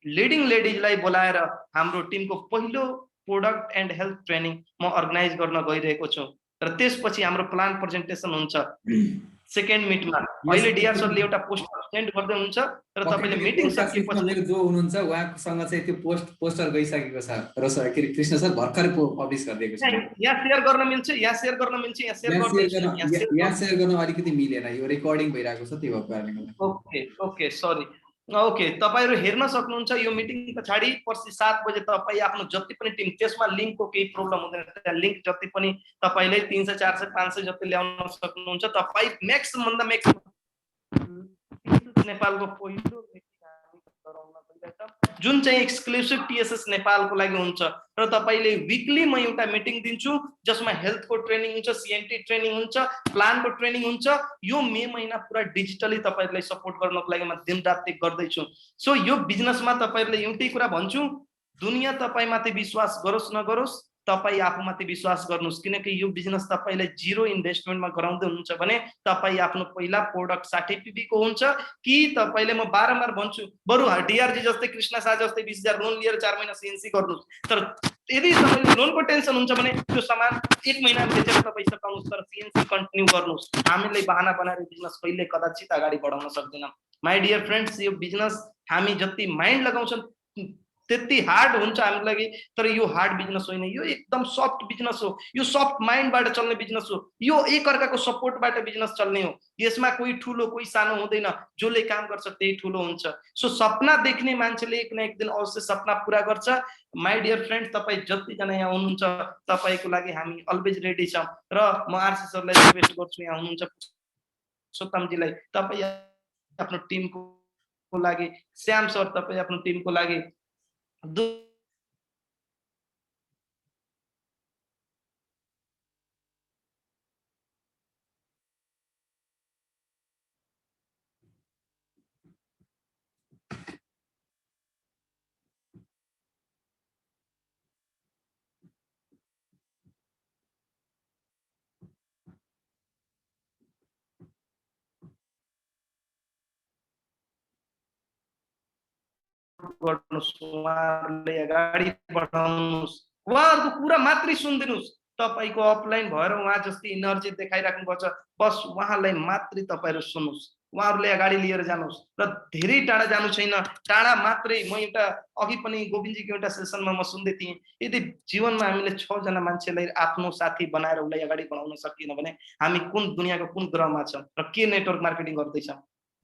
लिडिङ लेडिजलाई बोलाएर हाम्रो टिमको पहिलो प्रोडक्ट एन्ड हेल्थ ट्रेनिङ म अर्गनाइज गर्न गइरहेको छु र त्यसपछि हाम्रो प्लान प्रेजेन्टेसन हुन्छ सेकेन्ड मिटमा अहिले डिआर सरले एउटा पोस्टर सेन्ड गर्दै हुन्छ र तपाईले मिटिङ सकेपछि मेरो जो हुनुहुन्छ उहाँसँग चाहिँ त्यो पोस्टर गइसकेको छ र कृष्ण सर भर्खरै पब्लिस गरिदिएको छ। यहाँ शेयर गर्न मिल्छ, यहाँ शेयर गर्न मिल्छ, यहाँ शेयर गर्न यहाँ शेयर गर्न अलिकति मिलेन, यो रेकर्डिङ भइरहेको छ त्यो कारणले गर्दा। Okay sorry. ओके तपाईहरु हेर्न सक्नुहुन्छ यो मिटिङ पछाडी पर्सि 7 बजे तपाई आफ्नो जति पनि टिम त्यसमा लिंकको केही प्रब्लम हुँदैन, त्यहाँ लिंक जति पनि तपाईले 300 400 500 जति ल्याउन सक्नुहुन्छ। तपाई म्याक्सिमम भन्दा म्याक्सिमम नेपालको पहिलो जुन चाहिँ एक्सक्लुसिभ टीएसएस नेपालको लागि हुन्छ र तपाईले वीकली म एउटा मिटिङ दिन्छु जसमा हेल्थको ट्रेनिङ हुन्छ, सीएनटी ट्रेनिङ हुन्छ, प्लानको ट्रेनिङ हुन्छ। यो मे महिना पुरा डिजिटली तपाईहरुलाई सपोर्ट गर्नको लागि म दिनरात एक गर्दै छु। सो यो बिजनेसमा तपाईहरुले एउटै कुरा भन्छु, दुनिया तपाईमाथि विश्वास गरोस् नगरोस्, तपाई आफूमाथि विश्वास गर्नुस्, किनकि यो बिजनेस तपाईले जीरो इन्भेस्टमेन्टमा गराउँदै हुनुहुन्छ भने तपाई आफ्नो पहिला प्रोडक्ट 60 पीबी को हुन्छ कि तपाईले म बारम्बार भन्छु बरु डीआरजी जस्तै कृष्ण शाह जस्तै 20000 लोन लिएर 4 महिना सीएनसी गर्नुस्। तर यदि तपाईले लोनको टेन्सन हुन्छ भने त्यो सामान 1 महिना बेचेर तपाई सकाउनुस्, तर सीएनसी कन्टिन्यू गर्नुस्। हामीले बहाना बनाएर बिजनेस कहिले कदाचित अगाडि बढाउन सक्दैनौं। माय डियर फ्रेन्ड्स, यो बिजनेस हामी जति माइन्ड लगाउँछौं त्यति हार्ड हुन्छ हाम्रो लागि, तर यो हार्ड बिजनेस होइन, यो एकदम सफ्ट बिजनेस हो। यो सफ्ट माइन्डबाट चल्ने बिजनेस हो। यो एक अर्काको सपोर्टबाट बिजनेस चल्ने हो। यसमा कोही ठुलो कोही सानो हुँदैन, जसले काम गर्छ त्यही ठुलो हुन्छ। सो सपना देख्ने मान्छेले एक न एक दिन अवश्य सपना पूरा गर्छ। माय डियर फ्रेन्ड्स, तपाई जति जना यहाँ हुनुहुन्छ तपाईको लागि हामी अलवेज रेडी छौं र म आरसी सरलाई रिक्वेस्ट गर्छु यहाँ हुनुहुन्छ सोतमजीलाई, तपाई आफ्नो टिमको लागि, श्याम सर तपाई आफ्नो टिमको लागि गर्नुस्, उहाँहरुले अगाडि बढाउनुस्, उहाँहरुको कुरा मात्रै सुन्दिनुस्। तपाईको अपलाइन भएर उहाँ जस्तै एनर्जी देखाइराख्नु पर्छ, बस उहाँलाई मात्रै तपाईहरु सुन्नुस्, उहाँहरुले अगाडि लिएर जानुस् र धेरै टाढा जानु छैन। टाढा मात्रै म एउटा अघि पनि गोविन्दजीको एउटा सेसनमा म सुन्दै थिएँ, यदि जीवनमा हामीले 6 जना मान्छेलाई आफ्नो साथी बनाएर उलाई अगाडि बढाउन सकिएन भने हामी कुन दुनियाको कुन ग्रहमा छौं र के नेटवर्क मार्केटिङ गर्दै छौं।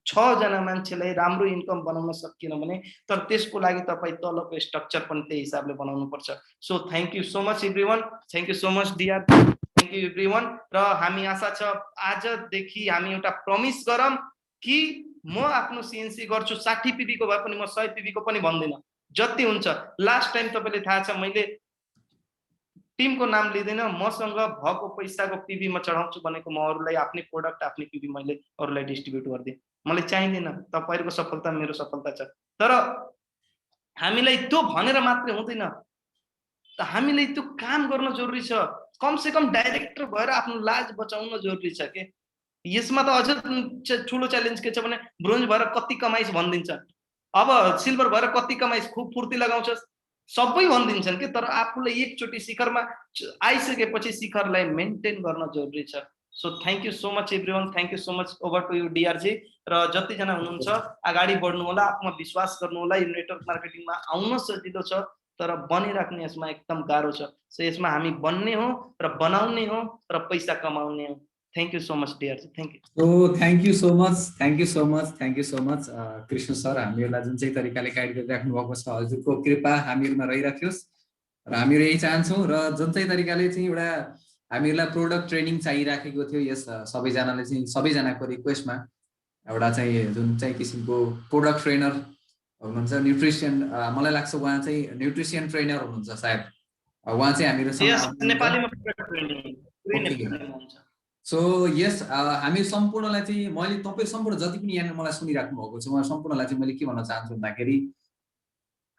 6 जना मान्छेलाई राम्रो इन्कम बनाउन सकिएन भने तर त्यसको लागि तपाई तलको स्ट्रक्चर पनि त्यही हिसाबले बनाउनु पर्छ। So thank you so much everyone, thank you so much dear, thank you everyone. र हामी आशा छ आजदेखि हामी एउटा प्रमिस गरौँ कि म आफ्नो सीएनसी गर्छु 60 पीबी को भए पनि म 100 पीबी को पनि भन्दिन, जति हुन्छ। लास्ट टाइम तपाईले थाहा छ मैले टिमको नाम लिदैन, मसँग भएको पैसाको पीबी म चढाउँछु भनेको म अरूलाई आफ्नै प्रोडक्ट आफ्नै पीबी मैले अरूलाई डिस्ट्रिब्युट गर्दिन। मलाई चाहिदैन, तपाईहरुको सफलता मेरो सफलता छ। तर हामीलाई त्यो भनेर मात्रै हुँदैन, त हामीले त्यो काम गर्न जरुरी छ। कम से कम डाइरेक्टर भएर आफ्नो लाज बचाउन जरुरी छ के। यसमा त अझ ठुलो च्यालेन्ज के छ भने ब्रोन्ज भएर कति कमाइस भन्दिन्छ, अब सिल्भर भएर कति कमाइस, खूब फुर्ती लगाउँछस्, सबै भन्दिन्छन् के। तर आफूले एकचोटी शिखरमा आइसकेपछि शिखरलाई मेन्टेन गर्न जरुरी छ। So thank you so much everyone, thank you so much. Over to you DRG. र जति जना हुनुहुन्छ अगाडि बढ्नु होला, आफूमा विश्वास गर्नु होला। यो नेटवर्क मार्केटिङमा आउन सजिलो छ तर बनिराख्ने यसमा एकदम गाह्रो छ। सो यसमा हामी बन्ने हो र बनाउने हो र पैसा कमाउने हो। Thank you so much DRG, thank you. So thank you so much, thank you so much, thank you so much Krishna sir. हामीहरूलाई जुन चाहिँ तरिकाले गाइड गरिराख्नु भएको छ, हजुरको कृपा हामीहरुमा रहिराखियोस् र हामीहरु यही चाहन्छौं। र जुन चाहिँ तरिकाले चाहिँ एउटा हामीहरुलाई प्रोडक्ट ट्रेनिङ चाहिराखेको थियो, यस सबैजनाले चाहिँ सबैजनाको रिक्वेस्टमा एउटा चाहिँ जुन चाहिँ किसिमको प्रोडक्ट ट्रेनर हुनुहुन्छ, न्युट्रिसन, मलाई लाग्छ उहाँ चाहिँ न्युट्रिसन ट्रेनर हुनुहुन्छ सायद, उहाँ चाहिँ हामीहरुसँग नेपालीमा प्रोडक्ट ट्रेनिङ हुन्छ। सो यस हामी सम्पूर्णलाई चाहिँ मैले तपाई सम्पूर्ण जति पनि यहाँ मलाई सुनिराख्नु भएको छ उहाँ सम्पूर्णलाई चाहिँ मैले के भन्न चाहन्छु भन्दाखेरि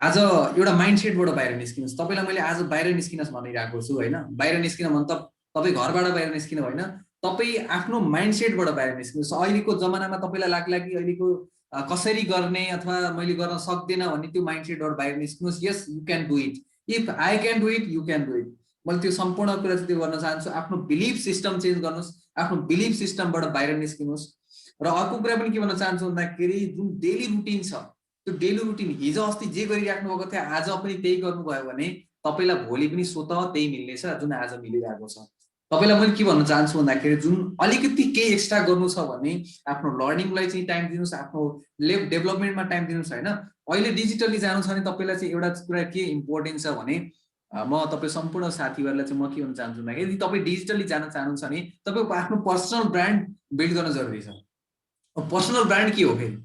आज एउटा माइन्डसेटबाट बाहिर निस्किनुहोस्। तपाईँलाई मैले आज बाहिर निस्किनुहोस् भनिरहेको छु होइन, बाहिर निस्किन मतलब तपाईँ घरबाट बाहिर निस्किनु होइन, तपाईँ आफ्नो माइन्डसेटबाट बाहिर निस्किनुहोस्। अहिलेको जमानामा तपाईँलाई लाग्ला कि अहिलेको कसरी गर्ने अथवा मैले गर्न सक्दिनँ भन्ने त्यो माइन्डसेटबाट बाहिर निस्किनुहोस्। Yes you can do it, if I can do it you can do it. मैले त्यो सम्पूर्ण कुरा चाहिँ त्यो गर्न चाहन्छु। आफ्नो बिलिफ सिस्टम चेन्ज गर्नुहोस्, आफ्नो बिलिफ सिस्टमबाट बाहिर निस्किनुहोस्। र अर्को कुरा पनि के भन्न चाहन्छु भन्दाखेरि जुन डेली रुटिन छ त्यो डेली रुटिन हिजो अस्ति जे गरिराख्नु भएको थियो आज पनि त्यही गर्नुभयो भने तपाईँलाई भोलि पनि स्वतः त्यही मिल्नेछ जुन आज मिलिरहेको छ। तपाईँलाई मैले के भन्न चाहन्छु भन्दाखेरि जुन अलिकति केही एक्स्ट्रा गर्नु छ भने आफ्नो लर्निङलाई चाहिँ टाइम दिनुहोस्, आफ्नो डेभलपमेन्टमा टाइम दिनुहोस् होइन। अहिले डिजिटली जानु छ भने तपाईँलाई चाहिँ एउटा कुरा के इम्पोर्टेन्ट छ भने म तपाईँ सम्पूर्ण साथीहरूलाई चाहिँ म के भन्न चाहन्छु भन्दाखेरि यदि तपाईँ डिजिटली जान चाहनुहुन्छ भने तपाईँको आफ्नो पर्सनल ब्रान्ड बिल्ड गर्न जरुरी छ। पर्सनल ब्रान्ड के हो फेरि?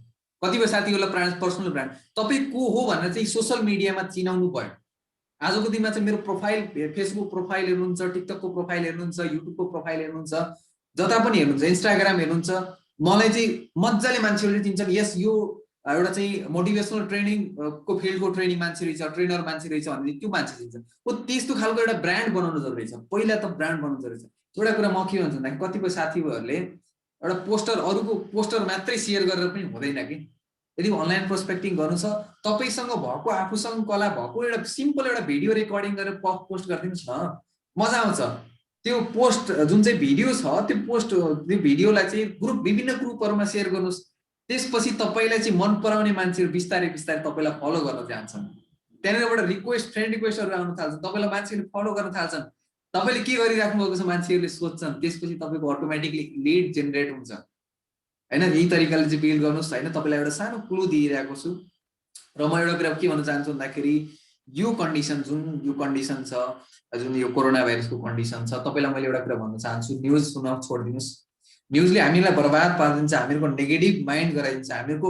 कतिपय साथीहरूलाई पर्सनल ब्रान्ड तपाईँ को हो भनेर चाहिँ सोसियल मिडियामा चिनाउनु पर्यो। आजको दिनमा चाहिँ मेरो प्रोफाइल, फेसबुक प्रोफाइल हेर्नुहुन्छ, टिकटकको प्रोफाइल हेर्नुहुन्छ, युट्युबको प्रोफाइल हेर्नुहुन्छ, जता पनि हेर्नुहुन्छ, इन्स्टाग्राम हेर्नुहुन्छ, मलाई चाहिँ मजाले मान्छेहरूले चिन्छन्। यस यो एउटा चाहिँ मोटिभेसनल ट्रेनिङ को फिल्डको ट्रेनिङ मान्छे रहेछ, ट्रेनर मान्छे रहेछ भने त्यो मान्छे चिन्छ। त्यस्तो खालको एउटा ब्रान्ड बनाउनु जरुरी छ। पहिला त ब्रान्ड बनाउनु जरुरी छ। एउटा कुरा म के भन्छु भन्दाखेरि कतिपय साथीहरूले एउटा पोस्टर अरूको पोस्टर मात्रै सेयर गरेर पनि हुँदैन कि। यदि अनलाइन प्रोस्पेक्टिङ गर्नु छ तपाईसँग भएको आफूसँग कला भएको एउटा सिम्पल एउटा भिडियो रेकर्डिङ गरेर पोस्ट गरिदिनुहोस् न, मजा आउँछ। त्यो पोस्ट जुन चाहिँ भिडियो छ त्यो पोस्ट त्यो भिडियोलाई चाहिँ विभिन्न ग्रुपहरूमा सेयर गर्नुहोस्। त्यसपछि तपाईँलाई चाहिँ मन पराउने मान्छेहरू बिस्तारै बिस्तारै तपाईँलाई फलो गर्न जान्छन्। त्यहाँनिरबाट रिक्वेस्ट, फ्रेन्ड रिक्वेस्टहरू आउन थाल्छन्, तपाईँलाई मान्छेहरूले फलो गर्न थाल्छन्। तपाईँले के गरिराख्नु भएको छ मान्छेहरूले सोध्छन्, त्यसपछि तपाईँको अटोमेटिकली लिड जेनेरेट हुन्छ होइन। यही तरिकाले चाहिँ बिल्ड गर्नुहोस् होइन। तपाईँलाई एउटा सानो क्लु दिइरहेको छु र म एउटा कुरा के भन्न चाहन्छु भन्दाखेरि यो कन्डिसन छ, जुन यो कोरोना भाइरसको कन्डिसन छ, तपाईँलाई मैले एउटा कुरा भन्न चाहन्छु, न्युज सुन्न छोडिदिनुहोस्। न्युजले हामीलाई बर्बाद पारिदिन्छ, हामीहरूको नेगेटिभ माइन्ड गराइदिन्छ, हामीहरूको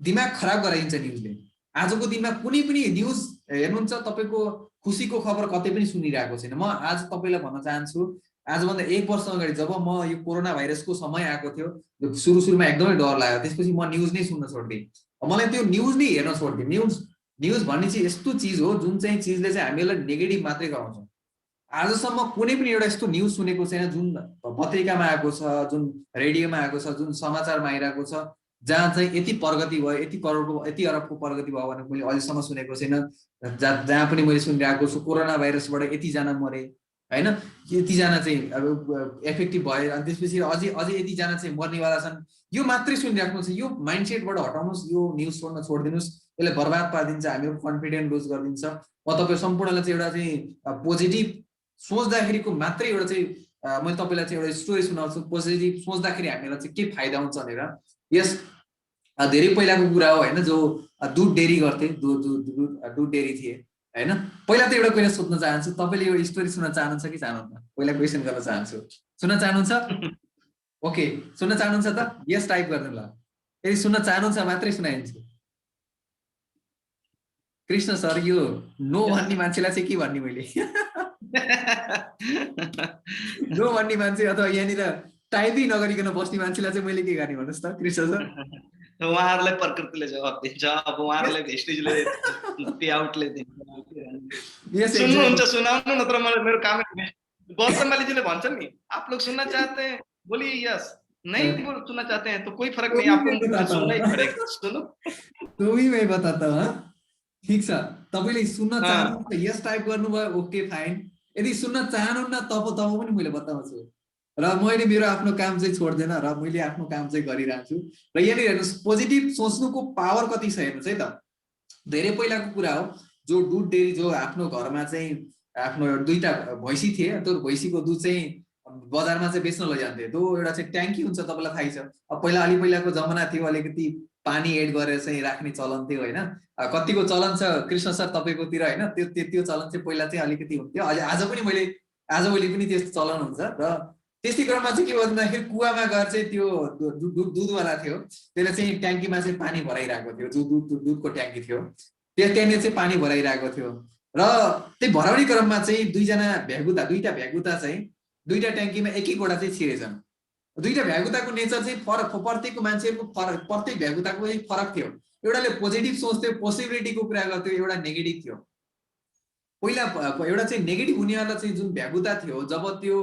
दिमाग खराब गराइदिन्छ न्युजले। आजको दिनमा कुनै पनि न्युज हेर्नुहुन्छ तपाईँको खुसीको खबर कतै पनि सुनिरहेको छैन। म आज तपाईँलाई भन्न चाहन्छु आजभन्दा 1 वर्ष अगाडि जब म यो कोरोना भाइरसको समय आएको थियो सुरुमा एकदमै डर लाग्यो, त्यसपछि म न्युज नै सुन्न छोड्दिएँ। मलाई त्यो न्युज नै हेर्न छोड्दिएँ। न्युज भन्ने चाहिँ यस्तो चिज हो जुन चाहिँ चिजले चाहिँ हामीलाई नेगेटिभ मात्रै गराउँछ। आजसम्म कुनै पनि एउटा यस्तो न्युज सुनेको छैन जुन पत्रिकामा आएको छ, जुन रेडियोमा आएको छ, जुन समाचारमा आइरहेको छ जहाँ चाहिँ यति प्रगति भयो, यति करोडको यति अरबको प्रगति भयो भने मैले अहिलेसम्म सुनेको छैन। जहाँ पनि मैले सुनिरहेको छु कोरोना भाइरसबाट यतिजना मरे होइन, यतिजना चाहिँ अब एफेक्टिभ भयो, अनि त्यसपछि अझै यतिजना चाहिँ मर्नेवाला छन्। यो मात्रै सुनिराख्नु छ। यो माइन्डसेटबाट हटाउनुहोस्, यो न्युज छोड्न छोडिदिनुहोस्। यसले बर्बाद पारिदिन्छ, हामीहरू कन्फिडेन्ट लुज गरिदिन्छ। म तपाईँ सम्पूर्णलाई चाहिँ एउटा चाहिँ पोजिटिभ सोच्दाखेरिको मात्रै एउटा चाहिँ मैले तपाईँलाई चाहिँ एउटा स्टोरी सुनाउँछु। पोजिटिभ सोच्दाखेरि हामीलाई चाहिँ के फाइदा हुन्छ भनेर। यस धेरै पहिलाको कुरा हो होइन, जो दुध डेरी गर्थे, दुध डेरी थिए होइन। पहिला त एउटा कुरा सोध्न चाहन्छु, तपाईँले यो स्टोरी सुन्न चाहनुहुन्छ कि चाहनुहुन्न? पहिला क्वेसन गर्न चाहन्छु। सुन्न चाहनुहुन्छ? ओके, सुन्न चाहनुहुन्छ त यस टाइप गर्नु ल। यदि सुन्न चाहनुहुन्छ मात्रै सुनाइदिन्छु। कृष्ण सर यो नो भन्ने मान्छेलाई चाहिँ के भन्ने मैले? नो भन्ने मान्छे अथवा यहाँनिर टाइपै नगरिकन बस्ने मान्छेलाई चाहिँ मैले के गर्ने भन्नुहोस् त कृष्ण सर? उहाँहरूलाई प्रकृतिले जवाब दिन्छ। अब उहाँहरूलाई भेस्टेजले पे आउटले दिन्छ। सुन्नुहुन्छ सुनाउनु, नत्र मेरो काम गौतमजीले भन्छन् नि आप लोग सुनना चाहते हैं बोलिए यस, नहीं सुनना चाहते हैं तो कोई फर्क नहीं, आपको सुनना ही पड़ेगा। सुनो तो भी मैं बताता हूँ। ठीक छ, तपाईले सुन्न चाहनुहुन्छ यस टाइप गर्नुभयो, ओके फाइन। यदि सुन्न चाहनुहुन्न तब पनि मैले बताउँछु। र मैले मेरो आफ्नो काम चाहिँ छोड्दैन र मैले आफ्नो काम चाहिँ गरिरहेछु। र यहाँनिर हेर्नुहोस् पोजिटिभ सोच्नुको पावर कति छ हेर्नुहोस् है त। धेरै पहिलाको कुरा हो, जो दुध डेरी जो आफ्नो घरमा चाहिँ आफ्नो 2टा भैँसी थिए, त्यो भैँसीको दुध चाहिँ बजारमा चाहिँ बेच्न लैजान्थे। त्यो एउटा चाहिँ ट्याङ्की हुन्छ, तपाईँलाई थाहै छ। अब पहिलाको जमाना थियो, अलिकति पानी एड गरेर चाहिँ राख्ने चलन थियो होइन। कतिको चलन छ कृष्ण सर तपाईँकोतिर होइन, त्यो चलन चाहिँ पहिला चाहिँ अलिकति हुन्थ्यो। आज पनि पनि त्यस्तो चलन हुन्छ। र त्यस्तै क्रममा चाहिँ के भन्दाखेरि कुवामा गएर चाहिँ त्यो दुधवाला थियो, त्यसले चाहिँ ट्याङ्कीमा चाहिँ पानी भराइरहेको थियो, जो दुधको ट्याङ्की थियो त्यहाँनिर चाहिँ पानी भराइरहेको थियो। र त्यही भराउने क्रममा चाहिँ दुईटा भ्यागुता चाहिँ 2टा ट्याङ्कीमा एक-एकवटा चाहिँ छिरेछन्। 2टा भ्यागुताको नेचर चाहिँ फरक, प्रत्येकको मान्छेको फरक, प्रत्येक भ्यागुताको फरक थियो। एउटाले पोजिटिभ सोच्थ्यो, पोसिबिलिटीको कुरा गर्थ्यो, एउटा नेगेटिभ थियो। पहिला एउटा चाहिँ नेगेटिभ हुनेवाला चाहिँ जुन भ्यागुता थियो, जब त्यो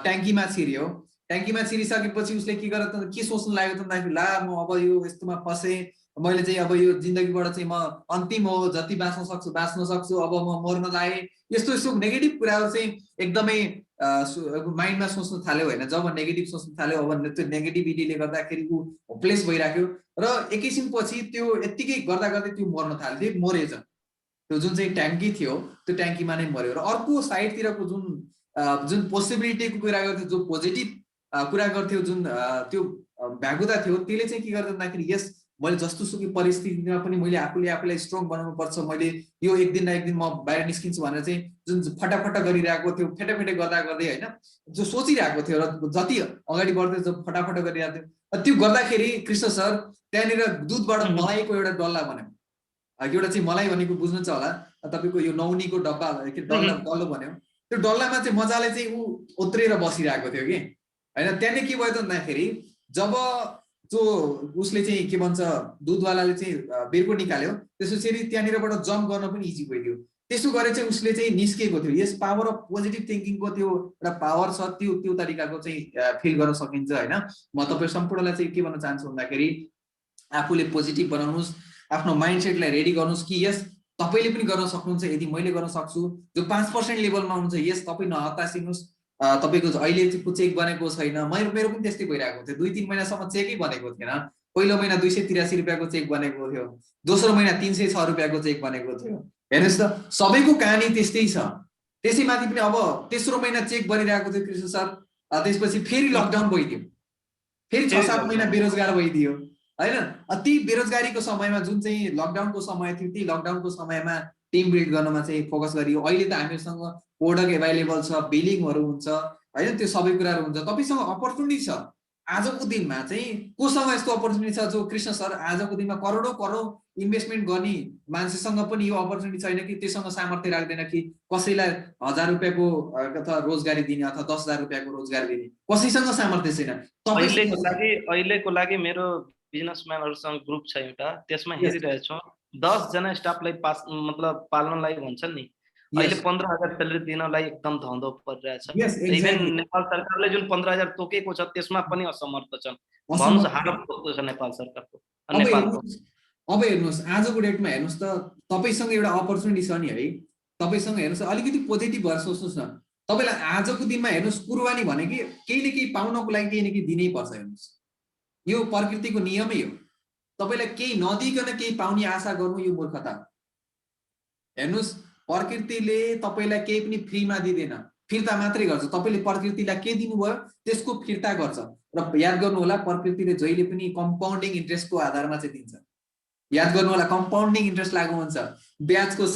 ट्याङ्कीमा छिर्यो, ट्याङ्कीमा छिरिसकेपछि उसले के गरेर त के सोच्नु लाग्यो त भन्दाखेरि ला म अब यो यस्तोमा फसेँ, मैले चाहिँ अब यो जिन्दगीबाट चाहिँ म अन्तिम हो, जति बाँच्न सक्छु, अब म मर्न लागेँ, यस्तो यस्तो नेगेटिभ कुराहरू चाहिँ एकदमै माइन्डमा सोच्नु थाल्यो होइन। जब नेगेटिभ सोच्नु थाल्यो अब त्यो नेगेटिभिटीले गर्दाखेरि ऊ होपलेस भइराख्यो र एकैछिनपछि त्यो यत्तिकै गर्दा गर्दै त्यो मर्न थाल्यो, मरेछ। त्यो जुन चाहिँ ट्याङ्की थियो त्यो ट्याङ्कीमा नै मर्यो। र अर्को साइडतिरको जुन पोसिबिलिटीको कुरा गर्थ्यो, जो पोजिटिभ कुरा गर्थ्यो, जुन त्यो भ्यागुता थियो, त्यसले चाहिँ के गर्छ भन्दाखेरि यस मैले जस्तो सुकै परिस्थितिमा पनि मैले आफूलाई स्ट्रङ बनाउनु पर्छ, मैले यो एक दिन न एक दिन म बाहिर निस्किन्छु भनेर चाहिँ जुन फटाफट गरिरहेको थियो, फेटे गर्दा गर्दै होइन, जो सोचिरहेको थियो र जति अगाडि बढ्दै जो फटाफट गरिरहेको थियो, त्यो गर्दाखेरि कृष्ण सर त्यहाँनिर दुधबाट मलाईको एउटा डल्ला बन्यो। एउटा चाहिँ मलाई भनेको बुझ्नुहुन्छ होला, तपाईँको यो नौनीको डब्बा डल्लो भन्यो, त्यो डल्लामा चाहिँ मजाले चाहिँ ऊ ओत्रिएर बसिरहेको थियो कि होइन। त्यहाँनिर के भयो त भन्दाखेरि जब जो उसले चाहिँ के भन्छ दुधवालाले चाहिँ बेर्को निकाल्यो, त्यसपछि त्यहाँनिरबाट जम्प गर्न पनि इजी भइदियो। त्यसो गरे चाहिँ उसले चाहिँ निस्केको थियो। यस पावर अफ पोजिटिभ थिङ्किङको त्यो एउटा पावर छ, त्यो तरिकाको चाहिँ फिल गर्न सकिन्छ होइन। म तपाईँ सम्पूर्णलाई चाहिँ के भन्न चाहन्छु भन्दाखेरि आफूले पोजिटिभ बनाउनुहोस्, आफ्नो माइन्डसेटलाई रेडी गर्नुहोस् कि यस तपाईँले पनि गर्न सक्नुहुन्छ, यदि मैले गर्न सक्छु। जो 5% लेभलमा हुनुहुन्छ यस तपाईँ नहतासिनुहोस्। तपाईँको अहिले चाहिँ चेक बनेको छैन, मेरो पनि त्यस्तै भइरहेको थियो। 2-3 महिनासम्म चेकै बनेको थिएन। पहिलो महिना 283 रुपियाँको चेक बनेको थियो, दोस्रो महिना 306 रुपियाँको चेक बनेको थियो। हेर्नुहोस् त, सबैको कहानी त्यस्तै छ। त्यसै माथि पनि अब तेस्रो महिना चेक बनिरहेको थियो कृष्ण सर, त्यसपछि फेरि लकडाउन भइदियो, फेरि 6-7 महिना बेरोजगार भइदियो होइन। ती बेरोजगारीको समयमा जुन चाहिँ लकडाउनको समय थियो, ती लकडाउनको समयमा टिम बिल्ड गर्नमा चाहिँ फोकस गरियो। अहिले त हामीसँग प्रोडक्ट एभाइलेबल छ, बिलिङहरू हुन्छ होइन, त्यो सबै कुराहरू हुन्छ। तपाईँसँग अपर्च्युनिटी छ। आजको दिनमा चाहिँ कोसँग यस्तो अपर्च्युनिटी छ जो कृष्ण सर आजको दिनमा करोडौँ इन्भेस्टमेन्ट गर्ने मान्छेसँग पनि यो अपर्च्युनिटी छैन कि त्योसँग सामर्थ्य राख्दैन कि कसैलाई 1000 रुपियाँको अथवा रोजगारी दिने अथवा 10,000 रुपियाँको रोजगारी दिने, कसैसँग सामर्थ्य छैन। अहिलेको लागि मेरो बिजनेसम्यानहरुसँग ग्रुप छ एउटा, त्यसमा हेरिरहेछौँ 10 जना स्टाफलाई पाल्नलाई भन्छन् नि, अहिले 15,000 स्यालेरी दिनलाई एकदम धौधौ परिरहेछ। इभन नेपाल सरकारले जुन 15,000 तोकेको छ त्यसमा पनि असमर्थ छन्। भन्नुस् हात तोक्दो छ नेपाल सरकारको। अब हेर्नुहोस् आजको डेटमा हेर्नुहोस् त, तपाईसँग एउटा अपर्च्युनिटी छ नि है, तपाईसँग हेर्नुहोस् अलिकति पोजिटिभ भएर सोच्नुहोस् न। तपाईलाई आजको दिनमा हेर्नुहोस् कुर्बानी भने कि केही न केही पाउनको लागि केही न केही दिनै पर्छ। हेर्नुहोस् यो प्रकृतिको नियमै हो। तपाईलाई केही नदिकन केही पाउने आशा गर्नु यो मूर्खता हो। हेर्नुहोस् प्रकृतिले तपाईलाई केही पनि फ्रीमा दिँदैन, फिर्ता मात्रै गर्छ। तपाईले प्रकृतिलाई के दिनुभयो त्यसको फिर्ता गर्छ। र याद गर्नु होला, प्रकृतिले जहिले पनि कम्पाउन्डिङ इन्ट्रेस्टको आधारमा चाहिँ दिन्छ। याद गर्नु होला, कम्पाउन्डिङ इन्ट्रेस्ट लागु हुन्छ, ब्याजको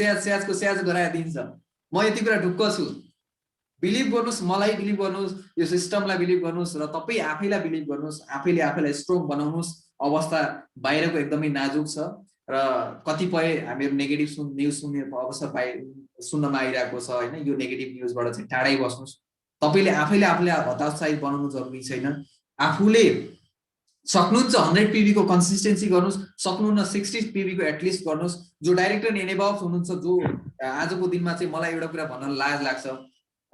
स्याज गराएर दिन्छ। म यति कुरा ढुक्क छु। बिलिभ गर्नुहोस्, मलाई बिलिभ गर्नुहोस्, यो सिस्टमलाई बिलिभ गर्नुहोस् र तपाईँ आफैलाई बिलिभ गर्नुहोस्। आफैले स्ट्रङ बनाउनुहोस्। अवस्था बाहिरको एकदमै नाजुक छ र कतिपय हामीहरू नेगेटिभ न्युज सुन्ने अवसर सुन्नमा आइरहेको छ होइन। यो नेगेटिभ न्युजबाट चाहिँ टाढै बस्नुहोस्। तपाईँले आफैले हताशायित बनाउनु जरुरी छैन। आफूले सक्नुहुन्छ 100 PV को कन्सिस्टेन्सी गर्नुहोस्, सक्नुहुन्न 60 PV को एटलिस्ट गर्नुहोस्। जो डाइरेक्टर एनेबल्स हुनुहुन्छ, जो आजको दिनमा चाहिँ मलाई एउटा कुरा भन्न लाज लाग्छ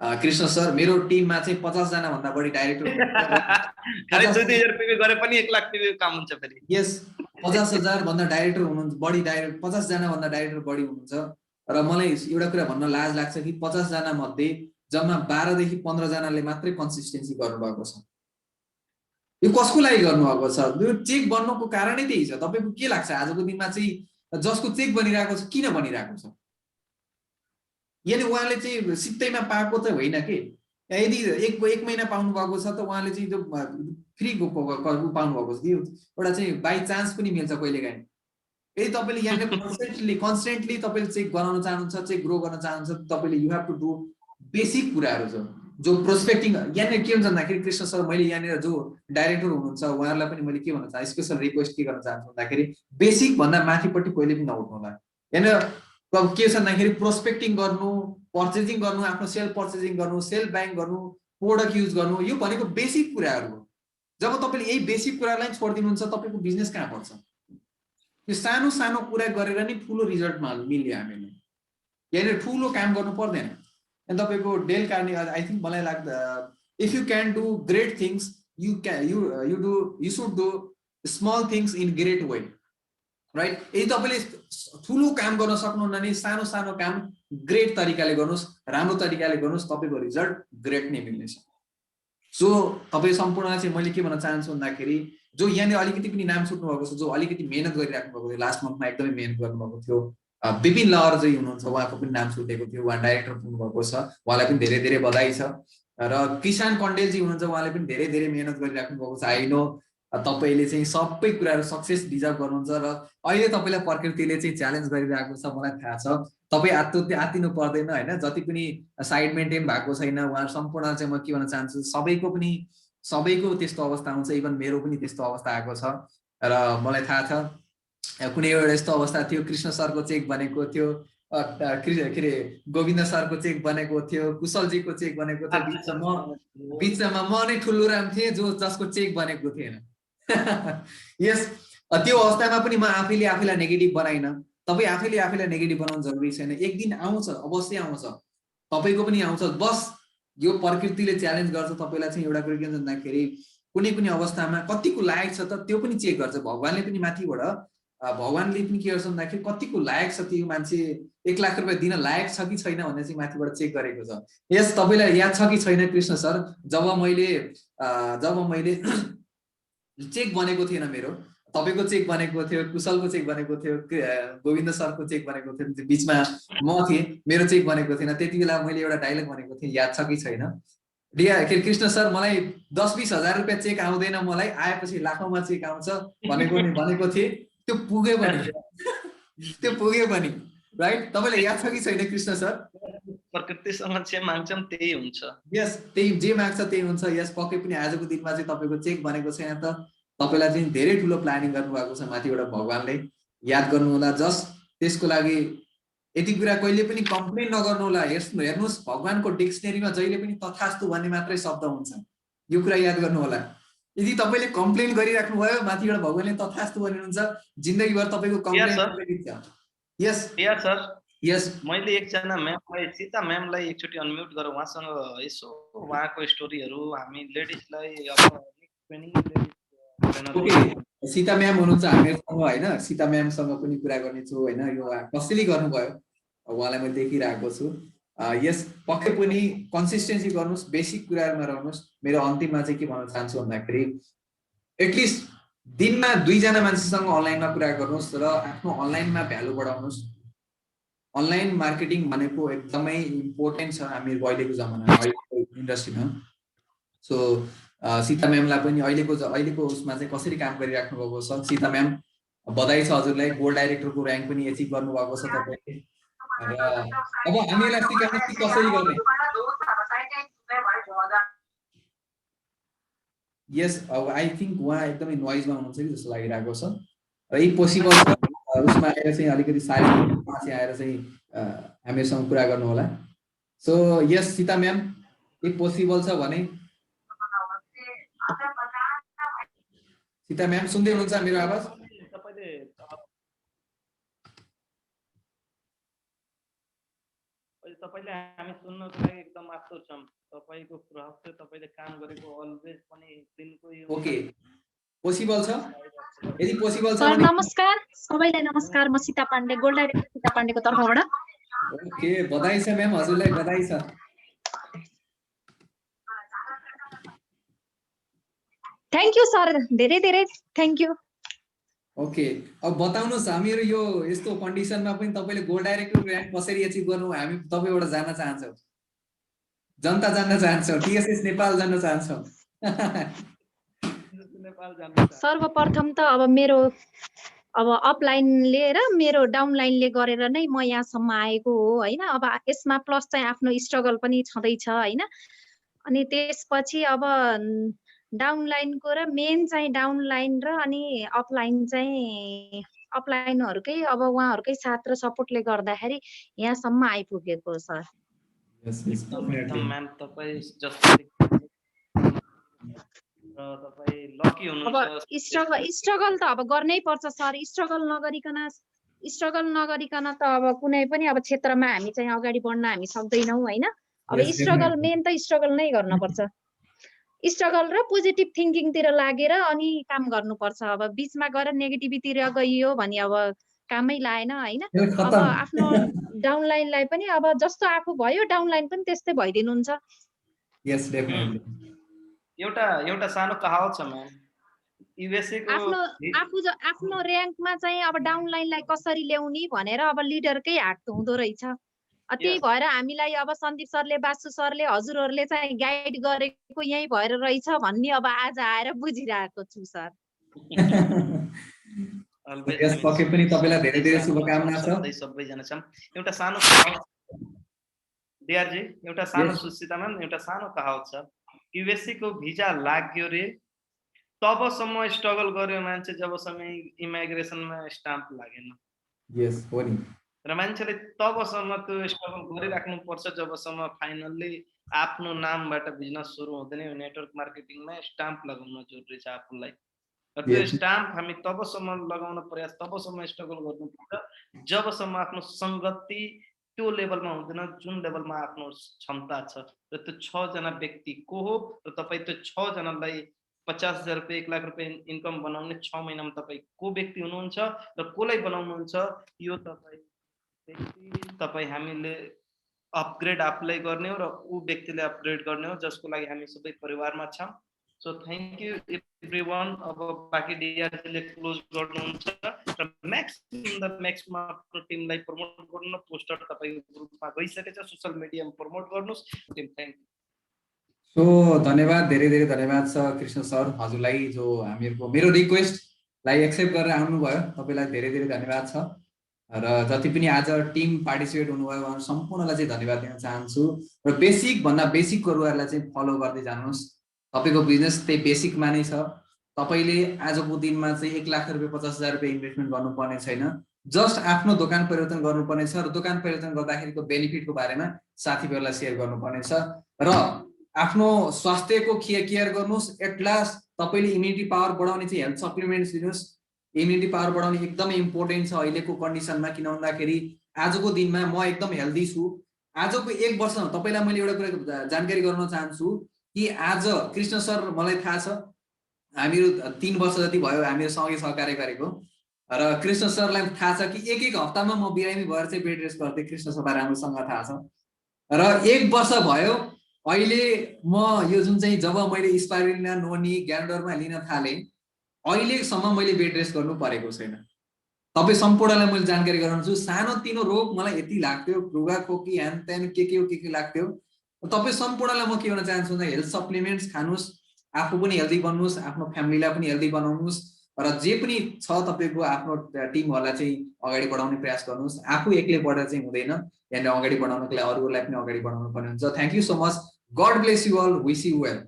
कृष्ण सर, मेरो टिममा चाहिँ 50 जना भन्दा बढी डाइरेक्टर खाली 2,000 PV गरे पनि 1 लाख PV काम हुन्छ फेरि। यस 50,000 भन्दा डाइरेक्टर हुनुहुन्छ, बढी डाइरेक्टर 50 जना भन्दा डाइरेक्टर बढी हुनुहुन्छ। र मलाई एउटा कुरा भन्न लाज लाग्छ कि 50 जना मध्ये जम्मा 12 देखि 15 जनाले मात्रै कन्सिस्टेन्सी गर्नुभएको छ। यो कसको लागि गर्नुभएको छ? यो चेक बन्नुको कारणै त्यही छ। तपाईको के लाग्छ आजको दिनमा चाहिँ जसको चेक बनिरहेको छ किन बनिरहेको छ? यानी उहाँले चाहिँ सित्तैमा पाएको त होइन कि। यदि एक महिना पाउनु भएको छ त उहाँले चाहिँ त्यो फ्री पाउनु भएको छ कि एउटा चाहिँ बाइ चान्स पनि मिल्छ कहिलेकाहीँ। यदि तपाईले यहाँ कन्स्टेन्टली तपाईले चेक गराउन चाहनुहुन्छ, चेक ग्रो गर्न चाहनुहुन्छ, तपाईले you have to do basic कुराहरू छ। जो प्रोस्पेक्टिङ यहाँनिर के हुन्छ भन्दाखेरि कृष्ण सर, मैले यहाँनिर जो डाइरेक्टर हुनुहुन्छ उहाँहरूलाई पनि मैले के भन्न चाहन्छु, स्पेसल रिक्वेस्ट के गर्न चाहन्छु भन्दाखेरि बेसिक भन्दा माथिपट्टि कहिले पनि नउठ्नु होला। यहाँनिर के छ भन्दाखेरि प्रोस्पेक्टिङ गर्नु, पर्चेजिङ गर्नु, आफ्नो सेल्फ पर्चेजिङ गर्नु, सेल्फ बाइङ गर्नु, प्रोडक्ट युज गर्नु, यो भनेको बेसिक कुराहरू हो। जब तपाईँले यही बेसिक कुरालाई छोडिदिनुहुन्छ तपाईँको बिजनेस कहाँ पर्छ? त्यो सानो सानो कुरा गरेर नि ठुलो रिजल्टमा मिल्यो हामीले, यहाँनिर ठुलो काम गर्नु पर्दैन। अनि तपाईँको डेल कार्नेगी, आई थिङ्क मलाई लाग्दा if you can do great things you should do small things in great way, right? यदि तपाईँले ठुलो काम गर्न सक्नुहुन्न भने सानो सानो काम ग्रेट तरिकाले गर्नुहोस्, राम्रो तरिकाले गर्नुहोस्, तपाईँको रिजल्ट ग्रेट नै मिल्नेछ। सो तपाईँ सम्पूर्णलाई चाहिँ मैले के भन्न चाहन्छु भन्दाखेरि जो यहाँनिर अलिकति पनि नाम छुट्नु भएको छ, जो अलिकति मेहनत गरिराख्नु भएको थियो, लास्ट मन्थमा एकदमै मेहनत गर्नुभएको थियो, विपिन लहर चाहिँ हुनुहुन्छ, उहाँको पनि नाम छुटेको थियो, उहाँ डाइरेक्टर पुग्नुभएको छ, उहाँलाई पनि धेरै धेरै बधाई छ। र किसान कण्डेलजी हुनुहुन्छ, उहाँले पनि धेरै धेरै मेहनत गरिराख्नु भएको छ। आई नो तपाईँले चाहिँ सबै कुराहरू सक्सेस डिजर्भ गर्नुहुन्छ र अहिले तपाईँलाई प्रकृतिले चाहिँ च्यालेन्ज गरिरहेको छ, मलाई थाहा छ। तपाईँ आत्तिनु पर्दैन होइन, जति पनि साइड मेन्टेन भएको छैन उहाँहरू सम्पूर्ण चाहिँ म के भन्न चाहन्छु, सबैको त्यस्तो अवस्था आउँछ, इभन मेरो पनि त्यस्तो अवस्था आएको छ। र मलाई थाहा छ कुनै एउटा यस्तो अवस्था थियो, कृष्ण सरको चेक बनेको थियो, के अरे गोविन्द सरको चेक बनेको थियो, कुशलजीको चेक बनेको थियो, बिचमा म नै ठुलो राम थिएँ जसको चेक बनेको थिएन। यस, त्यो अवस्थामा पनि म आफैलाई नेगेटिभ बनाइन। तपाईँ आफैलाई नेगेटिभ बनाउनु जरुरी छैन, एक दिन आउँछ, अवश्य आउँछ, तपाईँको पनि आउँछ। बस यो प्रकृतिले च्यालेन्ज गर्छ तपाईँलाई चाहिँ एउटा कुरो के भन्दाखेरि कुनै पनि अवस्थामा कतिको लायक छ त त्यो पनि चेक गर्छ भगवानले पनि माथिबाट। भगवानले पनि के गर्छ भन्दाखेरि कतिको लायक छ त्यो मान्छे, 1 लाख रुपियाँ दिन लायक छ कि छैन भन्ने चाहिँ माथिबाट चेक गरेको छ। यस, तपाईँलाई याद छ कि छैन कृष्ण सर, जब मैले चेक बनेको थिएन मेरो, तपाईँको चेक बनेको थियो, कुशलको चेक बनेको थियो, गोविन्द सरको चेक बनेको थियो, बिचमा म थिएँ, मेरो चेक बनेको थिएन। त्यति बेला मैले एउटा डायलग भनेको थिएँ, याद छ कि छैन? कृष्ण सर, मलाई 10-20 हजार रुपियाँ चेक आउँदैन, मलाई आएपछि लाखौँमा चेक आउँछ भनेको थिएँ। त्यो पुग्यो पनि राइट? तपाईँलाई याद छ कि छैन कृष्ण सर? प्रकृतिसँग जे माग्छौँ त्यही हुन्छ। यस, त्यही जे माग्छ त्यही हुन्छ। यस, पक्कै पनि आजको दिनमा चाहिँ तपाईँको चेक बनेको छैन त तपाईँलाई चाहिँ धेरै ठुलो प्लानिङ गर्नुभएको छ माथिबाट भगवानले, याद गर्नु होला। जस्ट त्यसको लागि यति कुरा कहिले पनि कम्प्लेन नगर्नु होला। हेर्नुहोस्, भगवानको डिक्सनरीमा जहिले पनि तथास्तु भन्ने मात्रै शब्द हुन्छ, यो कुरा याद गर्नु होला। यदि तपाईँले कम्प्लेन गरिराख्नु भयो, माथिबाट भगवानले तथास्तु भन्नुहुन्छ, जिन्दगीभर तपाईँको कम्प्लेन। यस सर, यस, मैले एकजना म्यामलाई, सीता म्यामलाई एकचोटि अनम्युट गरेर उहाँसँग यसो उहाँको स्टोरीहरू हामी लेडिजलाई ओके, सीता म्याम हुनुहुन्छ हामीसँग होइन, सीता म्यामसँग पनि कुरा गर्नेछु होइन। यो कसैले गर्नुभयो, उहाँलाई मैले देखिरहेको छु। यस, पक्कै पनि कन्सिस्टेन्सी गर्नुहोस्, बेसिक कुराहरूमा रहनुहोस्। मेरो अन्तिममा चाहिँ के भन्न चाहन्छु भन्दाखेरि एटलिस्ट दिनमा 2 जना मान्छेसँग अनलाइनमा कुरा गर्नुहोस् र आफ्नो अनलाइनमा भ्यालु बढाउनुहोस्। अनलाइन मार्केटिङ भनेको एकदमै इम्पोर्टेन्ट छ हामीहरूको अहिलेको जमानामा, अहिलेको इन्डस्ट्रीमा। सो सीता म्यामलाई पनि अहिलेको उसमा चाहिँ कसरी काम गरिराख्नु भएको छ, सीता म्याम बधाई छ हजुरलाई, गोल्ड डाइरेक्टरको र्याङ्क पनि एचिभ गर्नुभएको छ तपाईँले। र अब हामीलाई सिकाउनुहोस् कि कसरी गर्ने। यस, अब आई थिङ्क उहाँ एकदमै नोइजमा हुनुहुन्छ कि जस्तो लागिरहेको छ। र यी पोसिबल छ उसमा आएर चाहिँ अलिकति साइलेन्टमा चाहिँ आएर चाहिँ हामीसँग कुरा गर्नु होला। सो यस सीता म्याम, यदि पोसिबल छ भने। सीता म्याम सुन्दै हुनुहुन्छ मेरो आवाज? तपाईले हामी सुन्नको लागि एकदम आतुर छौं। तपाईको प्रभाव तपाईले काम गरेको अलवेज पनि दिनको यो ओके, पोसिबल छ? यदि पोसिबल छ सर भने नमस्कार, सबैलाई नमस्कार। म सीता पाण्डे, गोल्ड डाइरेक्टर सीता पाण्डेको तर्फबाट। ओके, बधाई छ म्याम, हजुरलाई बधाई छ। थ्यांक यू सर, धेरै धेरै थ्यांक यू। ओके, अब बताउनुहोस् हामीहरू यो यस्तो कन्डिसनमा पनि तपाईले गोल्ड डाइरेक्टर र्याङ्क कसरी अचिभ गर्नु, हामी तपाईबाट जान्न चाहन्छौँ, जनता जान्न चाहन्छौँ, टिएसएस नेपाल जान्न चाहन्छौँ। सर्वप्रथम त अब मेरो अपलाइनले र मेरो डाउनलाइनले गरेर नै म यहाँसम्म आएको हो होइन। अब यसमा प्लस चाहिँ आफ्नो स्ट्रगल पनि छँदैछ होइन। अनि त्यसपछि अब डाउनलाइनको र मेन चाहिँ डाउनलाइन र अनि अपलाइन चाहिँ अपलाइनहरुकै अब उहाँहरुकै साथ र सपोर्टले गर्दाखेरि यहाँसम्म आइपुगेको सर। म्याम तपाई जस्तो तपाईँ लकी अब हुनुहुन्छ। स्ट्रगल त अब गर्नै पर्छ सर। स्ट्रगल नगरिकन त अब कुनै पनि अब क्षेत्रमा हामी चाहिँ अगाडि बढ्न हामी सक्दैनौँ हैन। अब Yes, स्ट्रगल definitely. मेन त स्ट्रगल नै गर्नुपर्छ। स्ट्रगल र पोजिटिभ थिङ्किङतिर लागेर अनि काम गर्नुपर्छ। अब बिचमा गएर नेगेटिभतिर गइयो भने अब कामै लागेन हैन। खेल अब खतम। आफ्नो डाउनलाइनलाई पनि अब जस्तो आफू भयो डाउनलाइन पनि त्यस्तै भइदिनुहुन्छ। Yes, definitely. एउटा सानो कहावत छ म्याम, युएसए को आफ्नो र्याङ्कमा चाहिँ अब डाउनलाइनलाई कसरी ल्याउने भनेर अब लिडरकै हात हुँदो रहेछ। त्यही भएर हामीलाई अब सन्दीप सरले बासु सरले हजुरहरूले चाहिँ गाइड गरेको यही भएर रहेछ भन्ने अब आज आएर बुझिरहेको छु सर। यस पक्कै पनि तपाईलाई धेरै धेरै शुभकामना छ। सबैजना छौँ। एउटा सानो कहावत डिआरजी, एउटा सानो सुशीता म्याम, एउटा सानो कहावत छ, युएसए को भिजा लाग्यो रे तबसम्म स्ट्रगल गर्यो मान्छे जबसम्म इमिग्रेसनमा स्टाम्प लागेन। यस हो नि। र मान्छेले तबसम्म त्यो स्ट्रगल गरिराख्नु पर्छ जबसम्म फाइनल्ली आफ्नो नामबाट बिजनेस सुरु हुँदैन। नेटवर्क मार्केटिङमा स्टाम्प लगाउन जरुरी छ आफूलाई। र त्यो स्टाम्प हामी तबसम्म लगाउन प्रयास, तबसम्म स्ट्रगल गर्नुपर्छ जबसम्म आफ्नो संगति त्यो लेभलमा हुँदैन जुन लेभलमा आफ्नो क्षमता छ। र त्यो 6 जना व्यक्ति को हो र तपाईँ त्यो 6 जनालाई 50,000 रुपैयाँ 1 लाख रुपैयाँ इन्कम बनाउने 6 महिनामा तपाईँ को व्यक्ति हुनुहुन्छ र कोलाई बनाउनुहुन्छ, यो तपाईँ हामीले अपग्रेड आफूलाई गर्ने हो र ऊ व्यक्तिले अपग्रेड गर्ने हो, जसको लागि हामी सबै परिवारमा छौँ। So thank you everyone. अब बाँकी डिआरजीले क्लोज गर्नुहुन्छ र म्याक्समा आफ्नो टिमलाई प्रमोट गर्नु। पोस्टर तपाईँको ग्रुपमा गइसकेछ, सोशल मिडियामा प्रमोट गर्नुहोस्। Team thank you. सो धन्यवाद, धेरै धेरै धन्यवाद छ कृष्ण सर हजुरलाई जो हामीहरूको मेरो रिक्वेस्टलाई एक्सेप्ट गरेर आउनुभयो। तपाईँलाई धेरै धेरै धन्यवाद छ। र जति पनि आज टिम पार्टिसिपेट हुनुभयो उहाँहरू सम्पूर्णलाई चाहिँ धन्यवाद दिन चाहन्छु। र बेसिक भन्दा बेसिक कुराहरूलाई चाहिँ फलो गर्दै जानुहोस्। तपाईँको बिजनेस त्यही बेसिकमा नै छ। तपाईँले आजको दिनमा चाहिँ 1 लाख रुपैयाँ 50,000 रुपैयाँ इन्भेस्टमेन्ट गर्नुपर्ने छैन। जस्ट आफ्नो दोकान परिवर्तन गर्नुपर्ने छ र दोकान परिवर्तन गर्दाखेरिको बेनिफिटको बारेमा साथीभाइहरूलाई सेयर गर्नुपर्ने छ। र आफ्नो स्वास्थ्यको केयर गर्नुहोस्। एट लास्ट तपाईँले इम्युनिटी पावर बढाउने चाहिँ हेल्थ सप्लिमेन्ट्स दिनुहोस्। इम्युनिटी पावर बढाउने एकदमै इम्पोर्टेन्ट छ अहिलेको कन्डिसनमा। किन भन्दाखेरि आजको दिनमा म एकदम हेल्दी छु। आजको 1 वर्ष तपाईँलाई मैले एउटा कुरा जानकारी गराउन चाहन्छु कि आज कृष्ण सर मलाई थाहा छ हामीहरू 3 वर्ष जति भयो हामीहरू सँगै सहकार्य गरेको। र कृष्ण सरलाई थाहा छ कि एक हप्तामा म बिरामी भएर चाहिँ बेड रेस्ट गर्थेँ। कृष्ण सरलाई राम्रोसँग थाहा छ। र 1 वर्ष भयो अहिले म यो जुन चाहिँ जब मैले स्पाइरुलिना नोनी ग्यान्डरमा लिन थालेँ अहिलेसम्म मैले बेड रेस्ट गर्नु परेको छैन। तपाईँ सम्पूर्णलाई मैले जानकारी गराउँछु, सानो तिनो रोग मलाई यति लाग्थ्यो, रुगा खोकी ह्यान त्यान के लाग्थ्यो। तपाईँ सम्पूर्णलाई म के भन्न चाहन्छु भन्दा हेल्थ सप्लिमेन्ट्स खानुहोस्, आफू पनि हेल्दी बन्नुहोस्, आफ्नो फ्यामिलीलाई पनि हेल्दी बनाउनुहोस्। र जे पनि छ तपाईँको आफ्नो टिमहरूलाई चाहिँ अगाडि बढाउने प्रयास गर्नुहोस्। आफू एक्लै बढेर चाहिँ हुँदैन, यहाँनिर अगाडि बढाउनको लागि अरूलाई पनि अगाडि बढाउनु पर्ने हुन्छ। Thank you so much. God bless you all. Wish you well.